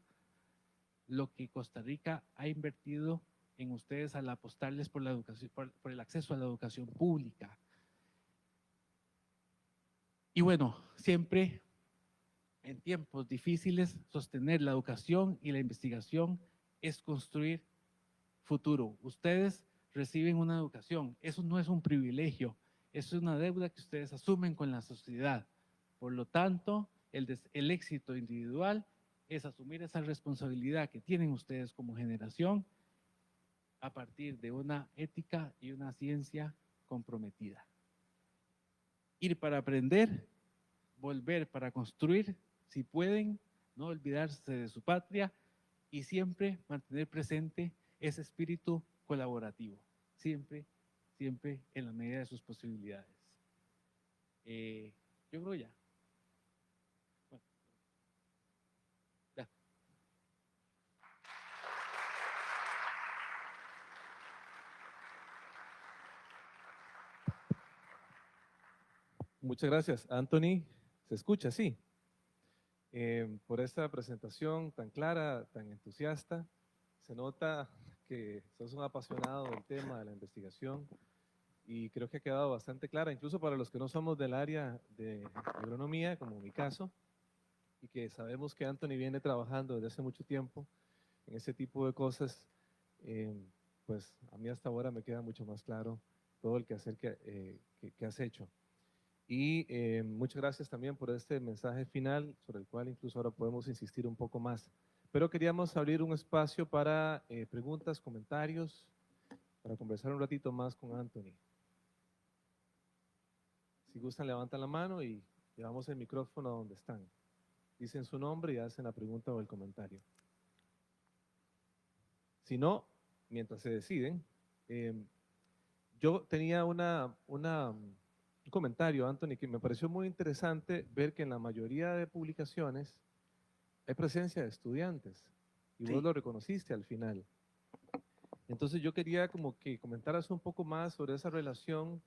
lo que Costa Rica ha invertido en ustedes al apostarles por la educación, por el acceso a la educación pública. Y bueno, siempre en tiempos difíciles, sostener la educación y la investigación es construir futuro. Ustedes reciben una educación, eso no es un privilegio, eso es una deuda que ustedes asumen con la sociedad. Por lo tanto, el éxito individual es asumir esa responsabilidad que tienen ustedes como generación a partir de una ética y una ciencia comprometida. Ir para aprender, volver para construir, si pueden, no olvidarse de su patria y siempre mantener presente ese espíritu colaborativo, siempre en la medida de sus posibilidades. Yo creo ya. Bueno, ya. Muchas gracias, Anthony. ¿Se escucha? Sí. Por esta presentación tan clara, tan entusiasta. Se nota que sos un apasionado del tema de la investigación y creo que ha quedado bastante clara, incluso para los que no somos del área de agronomía, como en mi caso, y que sabemos que Anthony viene trabajando desde hace mucho tiempo en ese tipo de cosas, pues a mí hasta ahora me queda mucho más claro todo el quehacer que has hecho. Y muchas gracias también por este mensaje final, sobre el cual incluso ahora podemos insistir un poco más. Pero queríamos abrir un espacio para preguntas, comentarios, para conversar un ratito más con Anthony. Si gustan, levantan la mano y llevamos el micrófono a donde están. Dicen su nombre y hacen la pregunta o el comentario. Si no, mientras se deciden, yo tenía un comentario, Anthony, que me pareció muy interesante ver que en la mayoría de publicaciones hay presencia de estudiantes y vos lo reconociste al final. Entonces yo quería como que comentaras un poco más sobre esa relación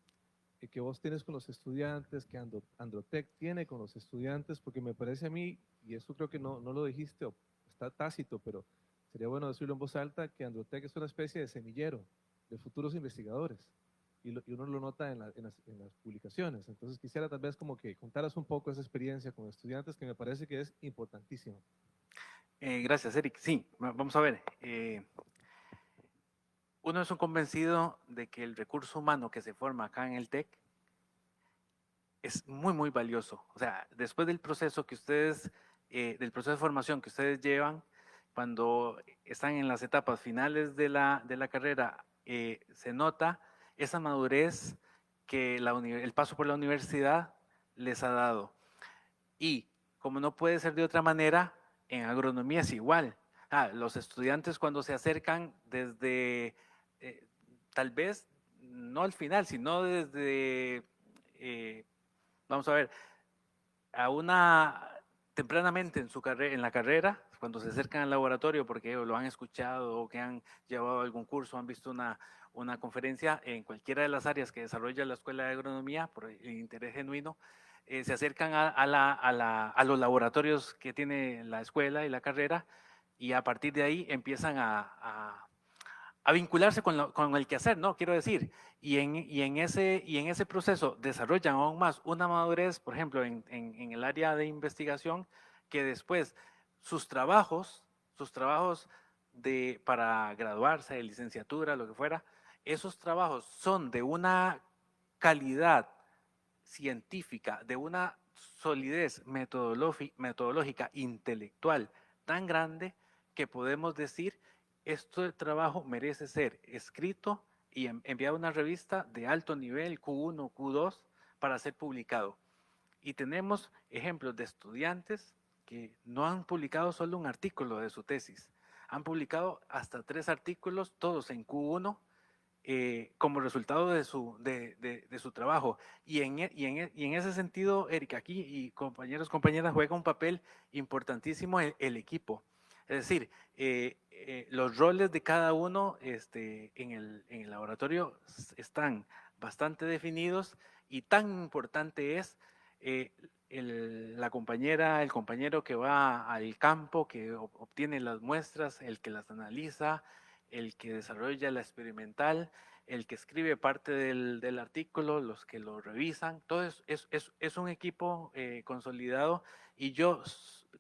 que vos tienes con los estudiantes, que Androtec tiene con los estudiantes, porque me parece a mí, y eso creo que no lo dijiste o está tácito, pero sería bueno decirlo en voz alta, que Androtec es una especie de semillero de futuros investigadores. Y uno lo nota en las publicaciones. Entonces quisiera tal vez como que contaras un poco esa experiencia con estudiantes que me parece que es importantísimo. Gracias, Eric. Sí, vamos a ver. Uno es un convencido de que el recurso humano que se forma acá en el TEC es muy valioso. O sea, después del proceso que ustedes, del proceso de formación que ustedes llevan, cuando están en las etapas finales de la carrera, se nota esa madurez que el paso por la universidad les ha dado. Y como no puede ser de otra manera, en agronomía es igual. Los estudiantes cuando se acercan desde, tal vez, no al final, sino desde, vamos a ver, tempranamente en la carrera, cuando se acercan al laboratorio porque lo han escuchado o que han llevado algún curso, han visto una conferencia en cualquiera de las áreas que desarrolla la Escuela de Agronomía por el interés genuino, se acercan a los laboratorios que tiene la escuela y la carrera y a partir de ahí empiezan a vincularse con el quehacer, ¿no? Quiero decir, y en ese proceso desarrollan aún más una madurez, por ejemplo, en el área de investigación, que después sus trabajos para graduarse de licenciatura, lo que fuera, esos trabajos son de una calidad científica, de una solidez metodológica, intelectual tan grande que podemos decir este trabajo merece ser escrito y enviado a una revista de alto nivel, Q1, Q2, para ser publicado. Y tenemos ejemplos de estudiantes que no han publicado solo un artículo de su tesis, han publicado hasta 3 artículos, todos en Q1, como resultado de su trabajo. Y en ese sentido, Erika, aquí y compañeros, compañeras, juega un papel importantísimo el equipo. Es decir, los roles de cada uno en el laboratorio están bastante definidos, y tan importante es la compañera, el compañero que va al campo, que obtiene las muestras, el que las analiza, el que desarrolla la experimental, el que escribe parte del artículo, los que lo revisan. Todo es un equipo consolidado, y yo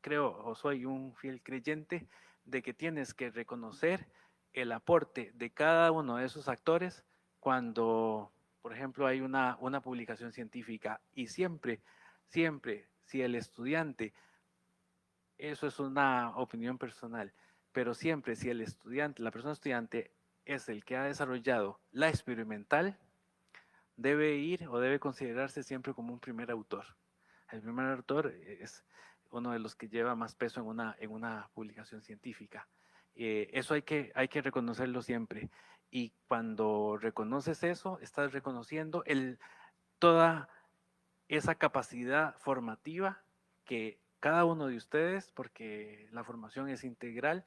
creo o soy un fiel creyente de que tienes que reconocer el aporte de cada uno de esos actores cuando, por ejemplo, hay una publicación científica. Y siempre, si el estudiante, eso es una opinión personal, pero siempre si el estudiante, la persona estudiante es el que ha desarrollado la experimental, debe ir o debe considerarse siempre como un primer autor. El primer autor es uno de los que lleva más peso en una publicación científica. Eso hay que reconocerlo siempre. Y cuando reconoces eso, estás reconociendo toda esa capacidad formativa que cada uno de ustedes, porque la formación es integral,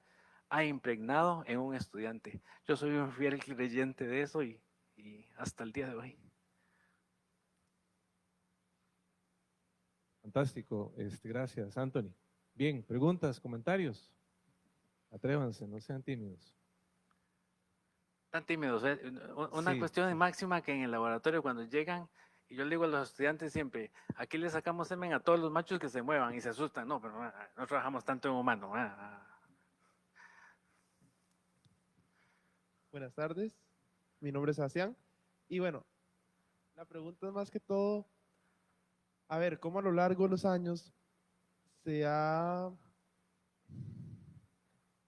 ha impregnado en un estudiante. Yo soy un fiel creyente de eso, y hasta el día de hoy. Fantástico, gracias, Anthony. Bien, preguntas, comentarios. Atrévanse, no sean tímidos. Tan tímidos. Una Sí, cuestión de sí. máxima que en el laboratorio cuando llegan, y yo le digo a los estudiantes siempre, aquí le sacamos semen a todos los machos que se muevan, y se asustan. No, pero no trabajamos tanto en humano. Buenas tardes, mi nombre es Sebastián. Y bueno, la pregunta es más que todo, a ver, ¿cómo a lo largo de los años se ha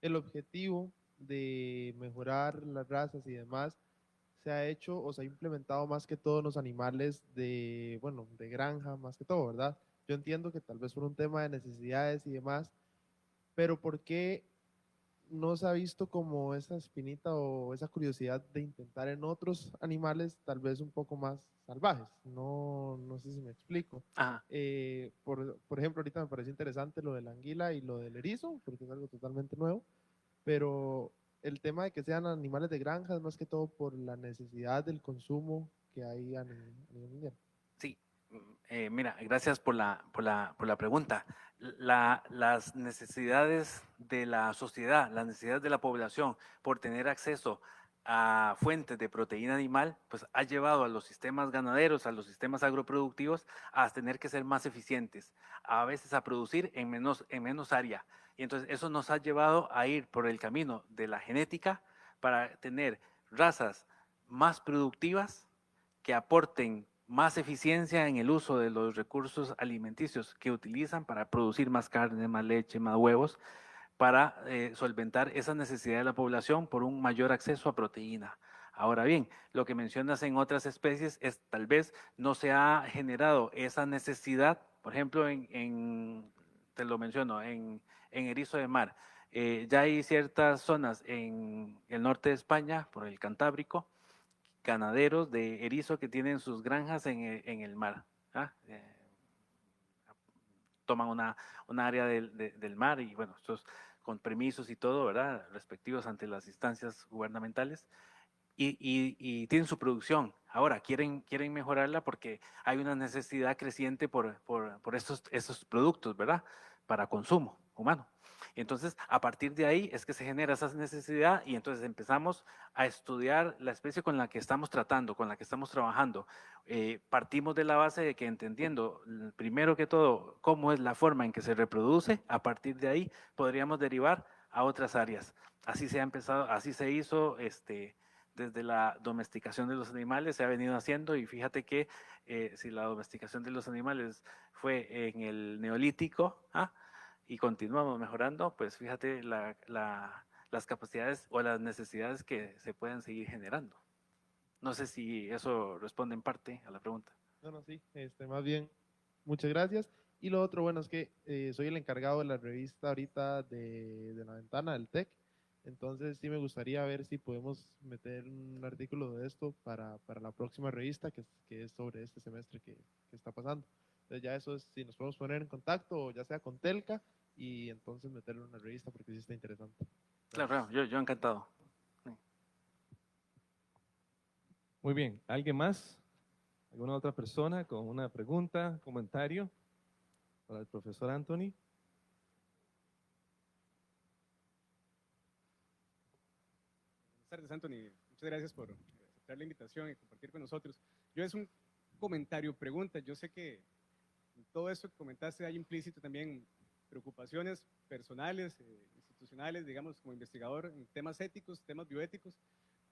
el objetivo de mejorar las razas y demás se ha hecho o se ha implementado más que todo en los animales de, bueno, de granja, más que todo, ¿verdad? Yo entiendo que tal vez por un tema de necesidades y demás, pero ¿por qué no se ha visto como esa espinita o esa curiosidad de intentar en otros animales tal vez un poco más salvajes? No, no sé si me explico. Ajá. Por ejemplo, ahorita me parece interesante lo de la anguila y lo del erizo, porque es algo totalmente nuevo, pero el tema de que sean animales de granja es más que todo por la necesidad del consumo que hay a nivel mundial. Sí, mira, gracias por la pregunta. Las necesidades de la sociedad, las necesidades de la población por tener acceso a fuentes de proteína animal, pues ha llevado a los sistemas ganaderos, a los sistemas agroproductivos, a tener que ser más eficientes, a veces a producir en menos área. Y entonces eso nos ha llevado a ir por el camino de la genética para tener razas más productivas que aporten más eficiencia en el uso de los recursos alimenticios que utilizan para producir más carne, más leche, más huevos, para solventar esa necesidad de la población por un mayor acceso a proteína. Ahora bien, lo que mencionas en otras especies es tal vez no se ha generado esa necesidad, por ejemplo, te lo menciono, en erizo de mar. Ya hay ciertas zonas en el norte de España, por el Cantábrico, ganaderos de erizo que tienen sus granjas en el mar. Toman una área del mar, y bueno, estos con permisos y todo, ¿verdad? Respectivos ante las instancias gubernamentales, y tienen su producción. Ahora quieren mejorarla porque hay una necesidad creciente por estos productos, ¿verdad? Para consumo humano. Entonces, a partir de ahí es que se genera esa necesidad, y entonces empezamos a estudiar la especie con la que estamos tratando, con la que estamos trabajando. Partimos de la base de que, entendiendo primero que todo cómo es la forma en que se reproduce, a partir de ahí podríamos derivar a otras áreas. Así se ha empezado, así se hizo desde la domesticación de los animales, se ha venido haciendo. Y fíjate que si la domesticación de los animales fue en el Neolítico, y continuamos mejorando, pues fíjate las capacidades o las necesidades que se pueden seguir generando. No sé si eso responde en parte a la pregunta. No, no, sí, más bien Muchas gracias. Y lo otro, bueno, es que soy el encargado de la revista ahorita de La Ventana del TEC. Entonces sí me gustaría ver si podemos meter un artículo de esto para la próxima revista que es sobre este semestre que está pasando. Entonces ya eso es si nos podemos poner en contacto, ya sea con Telca, y entonces meterlo en una revista porque sí está interesante. Claro, Gracias. claro, yo encantado. Muy bien. ¿Alguien más? ¿Alguna otra persona con una pregunta, comentario para el profesor Anthony? Buenas tardes, Anthony. Muchas gracias por aceptar la invitación y compartir con nosotros. Yo es un comentario, pregunta. Yo sé que en todo esto que comentaste hay implícito también preocupaciones personales, institucionales, digamos, como investigador en temas éticos, temas bioéticos,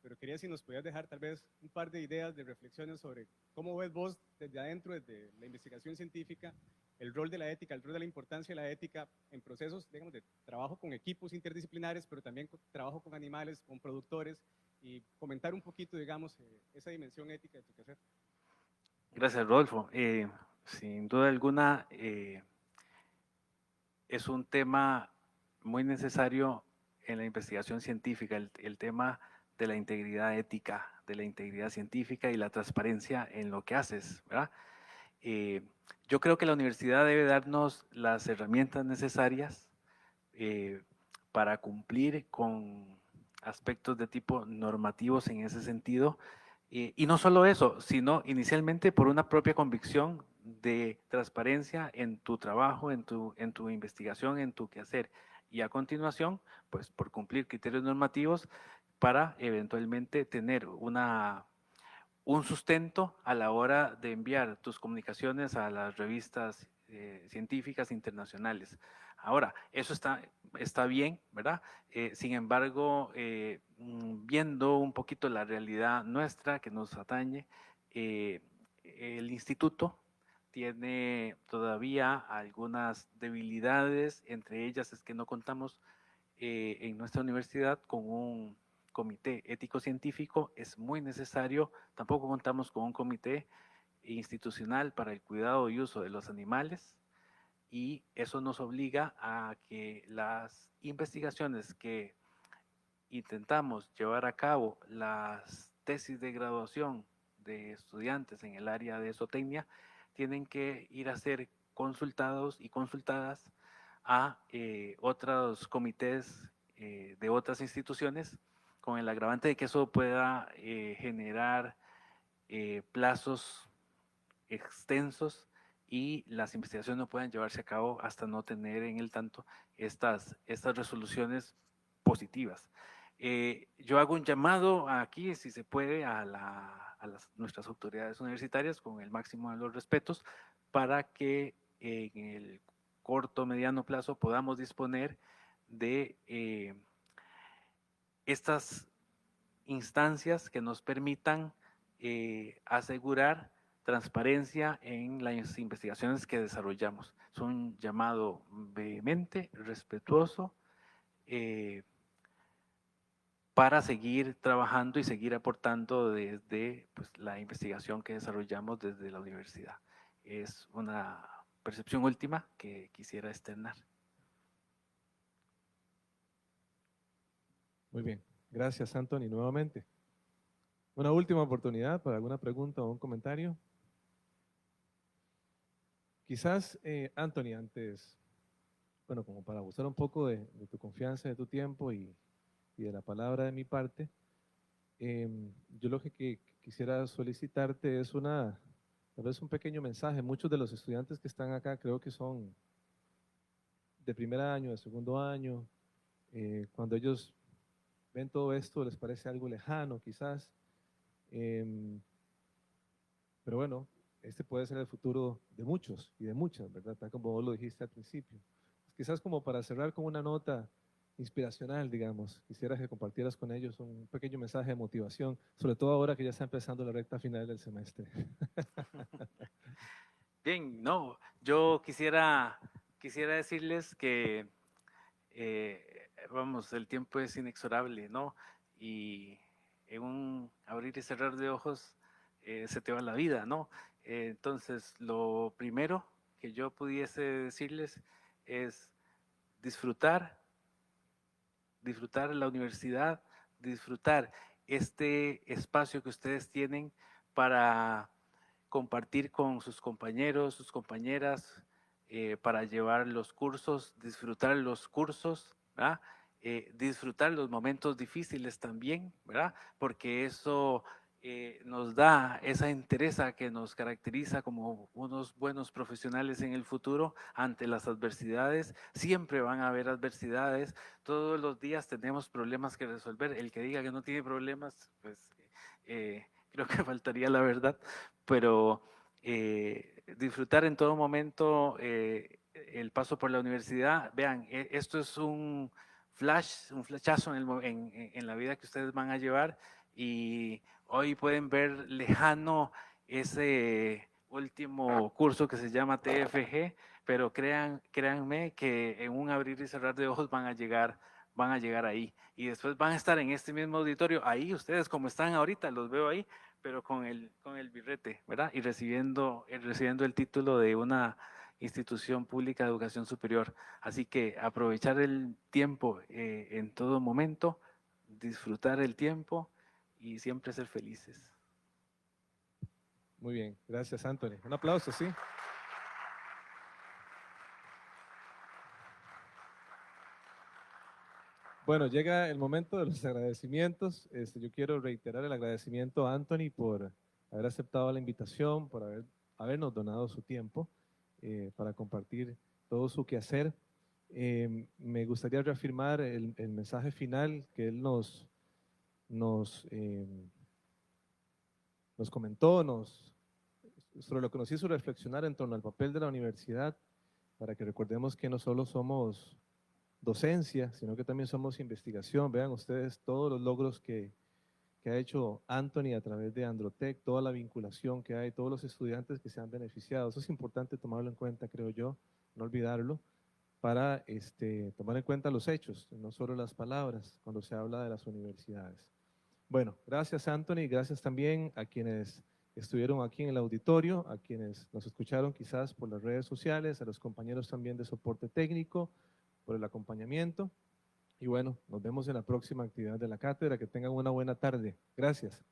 pero quería si nos podías dejar tal vez un par de ideas, de reflexiones sobre cómo ves vos desde adentro, desde la investigación científica, el rol de la ética, el rol de la importancia de la ética en procesos, digamos, de trabajo con equipos interdisciplinares, pero también trabajo con animales, con productores, y comentar un poquito, digamos, esa dimensión ética de tu quehacer. Gracias, Rodolfo. Sin duda alguna, es un tema muy necesario en la investigación científica, el tema de la integridad ética, de la integridad científica y la transparencia en lo que haces, ¿verdad? Yo creo que la universidad debe darnos las herramientas necesarias para cumplir con aspectos de tipo normativos en ese sentido. Y no solo eso, sino inicialmente por una propia convicción de transparencia en tu trabajo, en tu investigación, en tu quehacer. Y a continuación, pues por cumplir criterios normativos para eventualmente tener un sustento a la hora de enviar tus comunicaciones a las revistas científicas internacionales. Ahora, eso está bien, ¿verdad? Sin embargo, viendo un poquito la realidad nuestra que nos atañe, el instituto tiene todavía algunas debilidades, entre ellas es que no contamos en nuestra universidad con un comité ético-científico. Es muy necesario, tampoco contamos con un comité institucional para el cuidado y uso de los animales, y eso nos obliga a que las investigaciones que intentamos llevar a cabo, las tesis de graduación de estudiantes en el área de zootecnia, tienen que ir a ser consultados y consultadas a otros comités de otras instituciones, con el agravante de que eso pueda generar plazos extensos y las investigaciones no puedan llevarse a cabo hasta no tener en el tanto estas resoluciones positivas. Yo hago un llamado aquí, si se puede, a nuestras autoridades universitarias con el máximo de los respetos para que en el corto, mediano plazo podamos disponer de estas instancias que nos permitan asegurar transparencia en las investigaciones que desarrollamos. Es un llamado vehemente, respetuoso, para seguir trabajando y seguir aportando desde pues, la investigación que desarrollamos desde la universidad. Es una percepción última que quisiera externar. Muy bien. Gracias, Anthony, nuevamente. Una última oportunidad para alguna pregunta o un comentario. Quizás, Anthony, antes, bueno, como para abusar un poco de tu confianza, de tu tiempo y de la palabra de mi parte, yo lo que quisiera solicitarte es tal vez un pequeño mensaje. Muchos de los estudiantes que están acá creo que son de primer año, de segundo año. Cuando ellos ven todo esto les parece algo lejano quizás, pero bueno, este puede ser el futuro de muchos y de muchas, ¿verdad? Tal como vos lo dijiste al principio. Quizás como para cerrar con una nota inspiracional, digamos, quisiera que compartieras con ellos un pequeño mensaje de motivación, sobre todo ahora que ya está empezando la recta final del semestre. Bien, no, yo quisiera decirles que, vamos, el tiempo es inexorable, ¿no? Y en un abrir y cerrar de ojos se te va la vida, ¿no? Entonces, lo primero que yo pudiese decirles es disfrutar la universidad, disfrutar este espacio que ustedes tienen para compartir con sus compañeros, sus compañeras, para llevar los cursos, disfrutar los cursos, ¿verdad? Disfrutar los momentos difíciles también, ¿verdad? Porque eso nos da esa entereza que nos caracteriza como unos buenos profesionales en el futuro ante las adversidades. Siempre van a haber adversidades, todos los días tenemos problemas que resolver. El que diga que no tiene problemas, pues creo que faltaría la verdad, pero disfrutar en todo momento el paso por la universidad. Vean, esto es un flashazo en la vida que ustedes van a llevar, y hoy pueden ver lejano ese último curso que se llama TFG, pero créanme que en un abrir y cerrar de ojos van a llegar ahí, y después van a estar en este mismo auditorio, ahí ustedes como están ahorita, los veo ahí, pero con el birrete, ¿verdad? Y recibiendo el título de una institución pública de educación superior. Así que aprovechar el tiempo en todo momento, disfrutar el tiempo y siempre ser felices. Muy bien, gracias Anthony. Un aplauso, sí. Bueno, llega el momento de los agradecimientos. Yo quiero reiterar el agradecimiento a Anthony por haber aceptado la invitación, por habernos donado su tiempo para compartir todo su quehacer. Me gustaría reafirmar el mensaje final que él nos comentó, sobre lo que nos hizo reflexionar en torno al papel de la universidad, para que recordemos que no solo somos docencia, sino que también somos investigación. Vean ustedes todos los logros que ha hecho Anthony a través de Androtech, toda la vinculación que hay, todos los estudiantes que se han beneficiado. Eso es importante tomarlo en cuenta, creo yo, no olvidarlo, para tomar en cuenta los hechos, no solo las palabras, cuando se habla de las universidades. Bueno, gracias Anthony, gracias también a quienes estuvieron aquí en el auditorio, a quienes nos escucharon quizás por las redes sociales, a los compañeros también de soporte técnico, por el acompañamiento. Y bueno, nos vemos en la próxima actividad de la cátedra. Que tengan una buena tarde. Gracias.